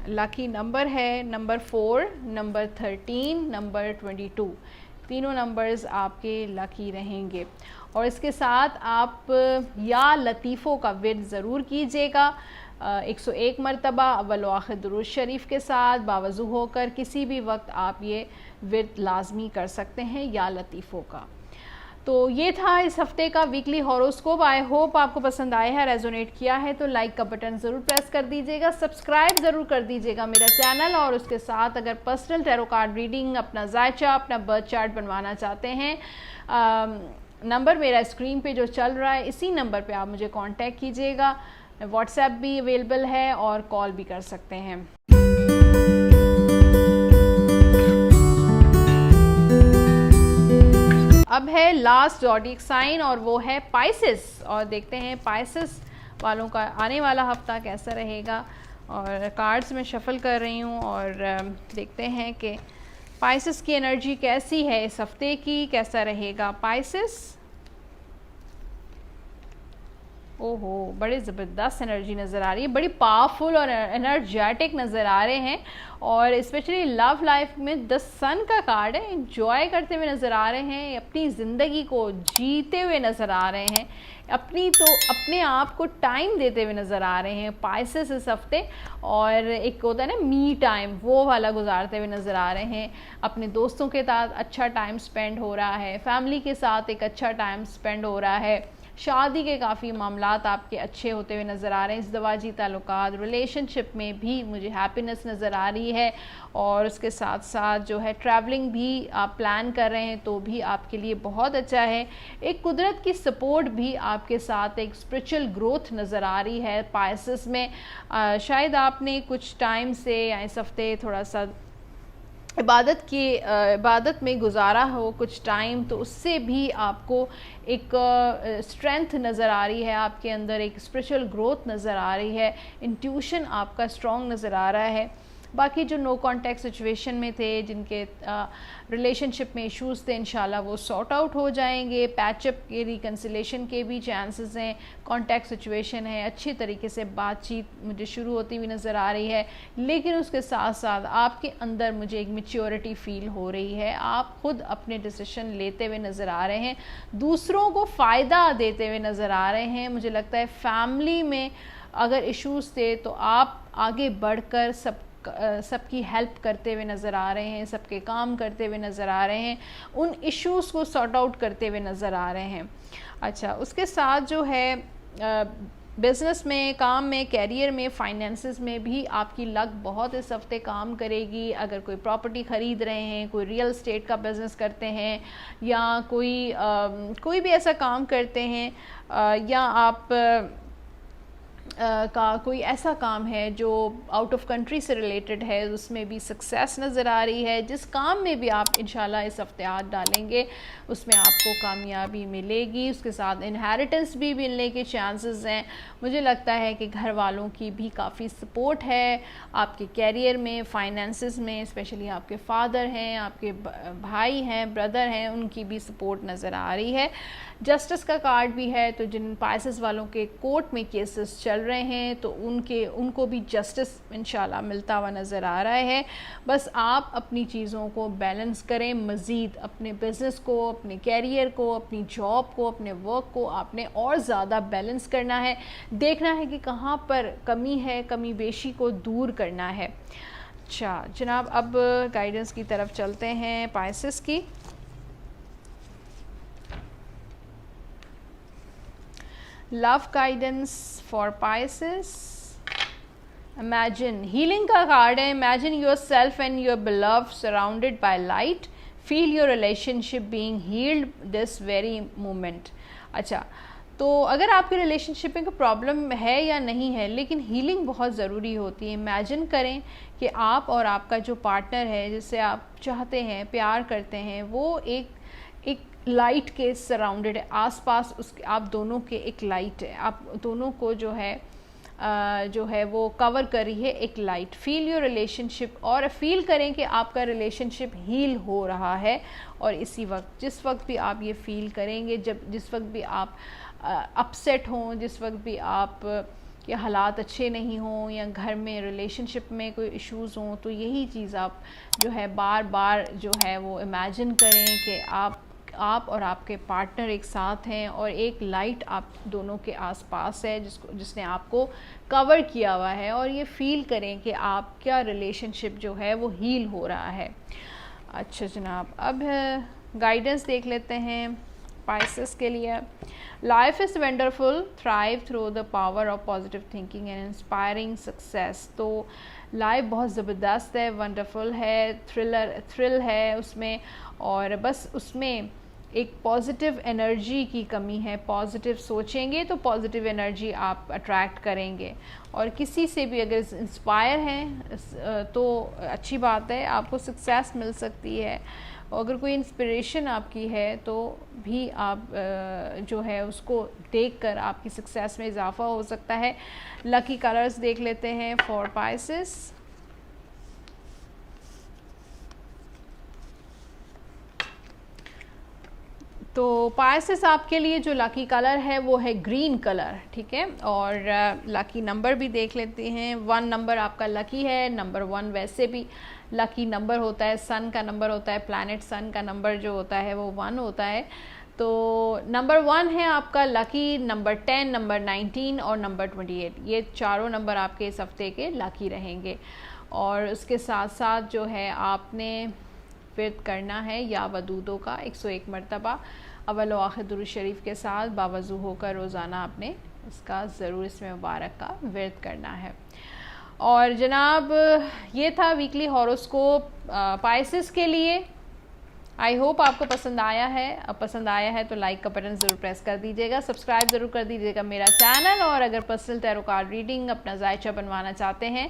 لاکی نمبر ہے نمبر 4, نمبر 13, نمبر 22. تینوں نمبرز آپ کے لاکی رہیں گے. اور اس کے ساتھ آپ یا لطیفوں کا ورد ضرور کیجیے گا 101 مرتبہ اول و آخر درود شریف کے ساتھ باوضو ہو کر. کسی بھی وقت آپ یہ ورد لازمی کر سکتے ہیں یا لطیفوں کا. تو یہ تھا اس ہفتے کا ویکلی ہوروسکوپ. آئی ہوپ آپ کو پسند آیا ہے, ریزونیٹ کیا ہے, تو لائک کا بٹن ضرور پریس کر دیجیے گا, سبسکرائب ضرور کر دیجیے گا میرا چینل. اور اس کے ساتھ اگر پرسنل ٹیرو کارڈ ریڈنگ, اپنا ذائچہ, اپنا برتھ چارٹ بنوانا چاہتے ہیں, نمبر میرا اسکرین پہ جو چل رہا ہے اسی نمبر پہ آپ مجھے کانٹیکٹ کیجیے گا. واٹس ایپ بھی اویلیبل ہے اور کال بھی کر سکتے ہیں. اب ہے لاسٹ زوڈیک سائن, اور وہ ہے پائسس. اور دیکھتے ہیں پائسس والوں کا آنے والا ہفتہ کیسا رہے گا. اور کارڈز میں شفل کر رہی ہوں اور دیکھتے ہیں کہ پائسس کی انرجی کیسی ہے اس ہفتے کی, کیسا رہے گا پائسس. اوہو, بڑے زبردست انرجی نظر آ رہی ہے, بڑی پاورفل اور انرجیٹک نظر آ رہے ہیں. اور اسپیشلی لو لائف میں دا سن کا کارڈ ہے, انجوائے کرتے ہوئے نظر آ رہے ہیں, اپنی زندگی کو جیتے ہوئے نظر آ رہے ہیں, اپنے آپ کو ٹائم دیتے ہوئے نظر آ رہے ہیں پائسس اس ہفتے. اور ایک ہوتا ہے نا می ٹائم, وہ والا گزارتے ہوئے نظر آ رہے ہیں. اپنے دوستوں کے ساتھ اچھا ٹائم سپینڈ ہو رہا ہے, فیملی کے ساتھ ایک اچھا ٹائم سپینڈ ہو رہا ہے, شادی کے کافی معاملات آپ کے اچھے ہوتے ہوئے نظر آ رہے ہیں. ازدواجی تعلقات, ریلیشن شپ میں بھی مجھے ہیپینس نظر آ رہی ہے. اور اس کے ساتھ ساتھ جو ہے ٹریولنگ بھی آپ پلان کر رہے ہیں تو بھی آپ کے لیے بہت اچھا ہے. ایک قدرت کی سپورٹ بھی آپ کے ساتھ, ایک اسپرچل گروتھ نظر آ رہی ہے پائسس میں. شاید آپ نے کچھ ٹائم سے یا اس ہفتے تھوڑا سا عبادت میں گزارا ہو کچھ ٹائم, تو اس سے بھی آپ کو ایک اسٹرینتھ نظر آ رہی ہے آپ کے اندر, ایک اسپرچل گروتھ نظر آ رہی ہے, انٹیوشن آپ کا اسٹرانگ نظر آ رہا ہے. باقی جو نو کانٹیکٹ سچویشن میں تھے, جن کے ریلیشن شپ میں ایشوز تھے, انشاءاللہ وہ سارٹ آؤٹ ہو جائیں گے. پیچ اپ کے, ریکنسیلیشن کے بھی چانسز ہیں. کانٹیکٹ سچویشن ہے, اچھی طریقے سے بات چیت مجھے شروع ہوتی ہوئی نظر آ رہی ہے. لیکن اس کے ساتھ ساتھ آپ کے اندر مجھے ایک میچیورٹی فیل ہو رہی ہے, آپ خود اپنے ڈیسیشن لیتے ہوئے نظر آ رہے ہیں, دوسروں کو فائدہ دیتے ہوئے نظر آ رہے ہیں. مجھے لگتا ہے فیملی میں اگر ایشوز تھے تو آپ آگے بڑھ کر سب کی ہیلپ کرتے ہوئے نظر آ رہے ہیں, سب کے کام کرتے ہوئے نظر آ رہے ہیں, ان ایشوز کو سارٹ آؤٹ کرتے ہوئے نظر آ رہے ہیں. اچھا, اس کے ساتھ جو ہے بزنس میں, کام میں, کیریئر میں, فائنینسز میں بھی آپ کی لک بہت اس ہفتے کام کرے گی. اگر کوئی پراپرٹی خرید رہے ہیں, کوئی ریئل اسٹیٹ کا بزنس کرتے ہیں, یا کوئی بھی ایسا کام کرتے ہیں, یا آپ کا کوئی ایسا کام ہے جو آؤٹ آف کنٹری سے ریلیٹڈ ہے, اس میں بھی سکسیس نظر آ رہی ہے. جس کام میں بھی آپ انشاءاللہ اس ہفتے ہاتھ ڈالیں گے اس میں آپ کو کامیابی ملے گی. اس کے ساتھ انہیریٹنس بھی ملنے کے چانسز ہیں. مجھے لگتا ہے کہ گھر والوں کی بھی کافی سپورٹ ہے آپ کے کیریئر میں, فائنینسز میں, اسپیشلی آپ کے فادر ہیں, آپ کے بھائی ہیں, بردر ہیں, ان کی بھی سپورٹ نظر آ رہی ہے. جسٹس کا کارڈ بھی ہے, تو جن پائسس والوں کے کورٹ میں کیسز چل رہے ہیں تو ان کو بھی جسٹس انشاءاللہ ملتا ہوا نظر آ رہا ہے. بس آپ اپنی چیزوں کو بیلنس کریں, مزید اپنے بزنس کو, اپنے کیریئر کو, اپنی جاب کو, اپنے ورک کو آپ نے اور زیادہ بیلنس کرنا ہے, دیکھنا ہے کہ کہاں پر کمی ہے, کمی بیشی کو دور کرنا ہے. اچھا جناب اب گائیڈنس کی طرف چلتے ہیں پائسس کی. Love guidance for Pisces. Imagine healing کا کارڈ ہے. Imagine yourself and your beloved surrounded by light. Feel your relationship being held this very moment. اچھا تو اگر آپ کی ریلیشن شپ میں کوئی پرابلم ہے یا نہیں ہے لیکن ہیلنگ بہت ضروری ہوتی ہے. امیجن کریں کہ آپ اور آپ کا جو پارٹنر ہے جس سے آپ چاہتے ہیں پیار کرتے ہیں وہ ایک لائٹ کے سراؤنڈڈ ہے. آس پاس اس کے آپ دونوں کے ایک لائٹ ہے. آپ دونوں کو جو ہے وہ کور کر رہی ہے ایک لائٹ. فیل یور ریلیشن شپ اور فیل کریں کہ آپ کا ریلیشن شپ ہیل ہو رہا ہے. اور اسی وقت جس وقت بھی آپ یہ فیل کریں گے جس وقت بھی آپ اپسیٹ ہوں, جس وقت بھی آپ کے حالات اچھے نہیں ہوں یا گھر میں ریلیشن شپ میں کوئی ایشوز ہوں, تو یہی چیز آپ جو ہے بار بار جو ہے وہ امیجن کریں کہ آپ اور آپ کے پارٹنر ایک ساتھ ہیں اور ایک لائٹ آپ دونوں کے آس پاس ہے جس نے آپ کو کور کیا ہوا ہے. اور یہ فیل کریں کہ آپ کا ریلیشن شپ جو ہے وہ ہیل ہو رہا ہے. اچھا جناب اب گائیڈنس دیکھ لیتے ہیں پائسس کے لیے. Life is wonderful. Thrive through the power of positive thinking and inspiring success. تو لائف بہت زبردست ہے, ونڈرفل ہے, تھرل ہے اس میں, اور بس اس میں ایک پازیٹیو انرجی کی کمی ہے. پازیٹیو سوچیں گے تو پازیٹیو انرجی آپ اٹریکٹ کریں گے. اور کسی سے بھی اگر انسپائر ہیں تو اچھی بات ہے, آپ کو سکسیس مل سکتی ہے. اور اگر کوئی انسپریشن آپ کی ہے تو بھی آپ جو ہے اس کو دیکھ کر آپ کی سکسیس میں اضافہ ہو سکتا ہے. لکی کلرز دیکھ لیتے ہیں فار پائسس. تو پائسس آپ کے لیے جو لکی کلر ہے وہ ہے گرین کلر, ٹھیک ہے. اور لکی نمبر بھی دیکھ لیتے ہیں. 1 نمبر آپ کا لکی ہے. نمبر 1 ویسے بھی لکی نمبر ہوتا ہے, سن کا نمبر ہوتا ہے, پلانٹ سن کا نمبر جو ہوتا ہے وہ 1 ہوتا ہے. تو نمبر 1 ہے آپ کا لکی, نمبر 10, نمبر 19 اور نمبر 28. یہ چاروں نمبر آپ کے اس ہفتے کے لکی رہیں گے. اور اس کے ساتھ ساتھ جو ہے آپ نے ورد کرنا ہے یا ودودوں کا 101 مرتبہ اول و آخر درود شریف کے ساتھ باوضو ہو کر روزانہ آپ نے اس کا ضرور اس میں مبارک کا ورد کرنا ہے. اور جناب یہ تھا ویکلی ہاروسکوپ پائسس کے لیے. آئی ہوپ آپ کو پسند آیا ہے. پسند آیا ہے تو لائک کا بٹن ضرور پریس کر دیجیے گا, سبسکرائب ضرور کر دیجیے گا میرا چینل. اور اگر پرسنل ٹیرو کارڈ ریڈنگ اپنا ذائچہ بنوانا چاہتے ہیں,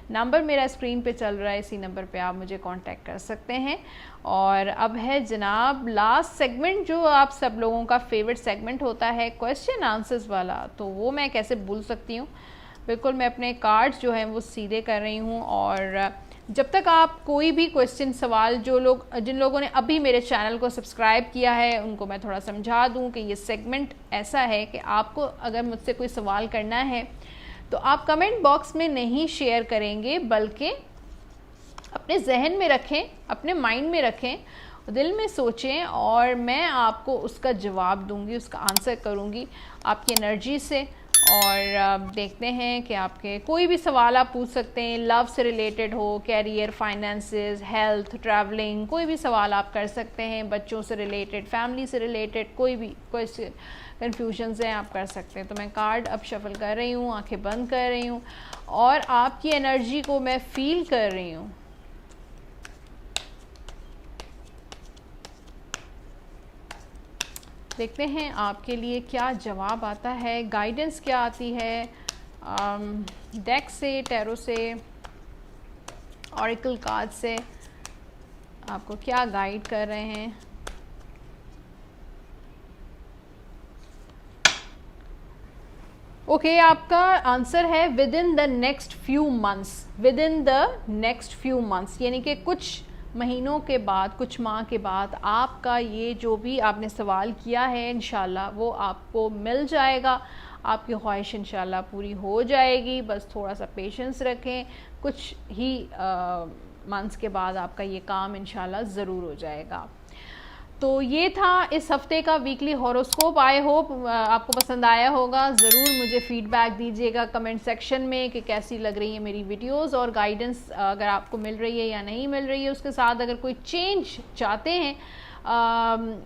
نمبر میرا اسکرین پہ چل رہا ہے, اسی نمبر پہ آپ مجھے کانٹیکٹ کر سکتے ہیں. اور اب ہے جناب لاسٹ سیگمنٹ جو آپ سب لوگوں کا فیورٹ سیگمنٹ ہوتا ہے, کویسچن آنسرز والا. تو وہ میں کیسے بھول سکتی ہوں, بالکل میں اپنے کارڈز جو ہیں وہ سیدھے کر رہی ہوں. اور جب تک آپ کوئی بھی کویسچن سوال جن لوگوں نے ابھی میرے چینل کو سبسکرائب کیا ہے ان کو میں تھوڑا سمجھا دوں کہ یہ سیگمنٹ ایسا ہے کہ آپ کو اگر مجھ سے کوئی سوال کرنا ہے تو آپ کمنٹ باکس میں نہیں شیئر کریں گے بلکہ اپنے ذہن میں رکھیں, اپنے مائنڈ میں رکھیں, دل میں سوچیں اور میں آپ کو اس کا جواب دوں گی, اس کا آنسر کروں گی آپ کی انرجی سے. اور دیکھتے ہیں کہ آپ کے کوئی بھی سوال آپ پوچھ سکتے ہیں, لو سے ریلیٹڈ ہو, کیریئر, فائنینسز, ہیلتھ, ٹریولنگ, کوئی بھی سوال آپ کر سکتے ہیں. بچوں سے ریلیٹڈ, فیملی سے ریلیٹڈ, کوئی بھی کنفیوژنز ہیں آپ کر سکتے ہیں. تو میں کارڈ اب شفل کر رہی ہوں, آنکھیں بند کر رہی ہوں اور آپ کی انرجی کو میں فیل کر رہی ہوں. دیکھتے ہیں آپ کے لیے کیا جواب آتا ہے, گائیڈنس کیا آتی ہے ڈیک سے, ٹیرو سے, اوریکل کارڈ سے, آپ کو کیا گائیڈ کر رہے ہیں. اوکے, آپ کا آنسر ہے with in the next few months. With in the next few months یعنی کہ کچھ مہینوں کے بعد, کچھ ماہ کے بعد آپ کا یہ جو بھی آپ نے سوال کیا ہے انشاءاللہ وہ آپ کو مل جائے گا. آپ کی خواہش انشاءاللہ پوری ہو جائے گی. بس تھوڑا سا پیشنس رکھیں, کچھ ہی منتھس کے بعد آپ کا یہ کام انشاءاللہ ضرور ہو جائے گا. تو یہ تھا اس ہفتے کا ویکلی ہوروسکوپ. آئی ہوپ آپ کو پسند آیا ہوگا. ضرور مجھے فیڈ بیک دیجیے گا کمنٹ سیکشن میں کہ کیسی لگ رہی ہیں میری ویڈیوز, اور گائیڈنس اگر آپ کو مل رہی ہے یا نہیں مل رہی ہے. اس کے ساتھ اگر کوئی چینج چاہتے ہیں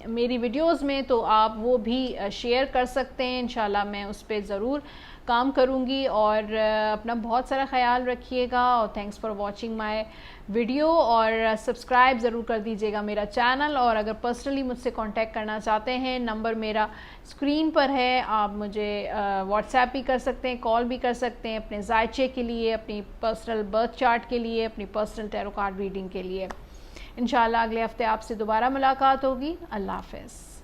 میری ویڈیوز میں تو آپ وہ بھی شیئر کر سکتے ہیں. انشاءاللہ میں اس پہ ضرور کام کروں گی. اور اپنا بہت سارا خیال رکھیے گا, اور thanks for watching my video. اور سبسکرائب ضرور کر دیجیے گا میرا چینل. اور اگر پرسنلی مجھ سے کانٹیکٹ کرنا چاہتے ہیں, نمبر میرا اسکرین پر ہے, آپ مجھے واٹس ایپ بھی کر سکتے ہیں, کال بھی کر سکتے ہیں اپنے ذائچے کے لیے, اپنی پرسنل برتھ چارٹ کے لیے, اپنی پرسنل ٹیرو کارڈ ریڈنگ کے لیے. انشاءاللہ اگلے ہفتے آپ سے دوبارہ ملاقات ہوگی. اللہ حافظ.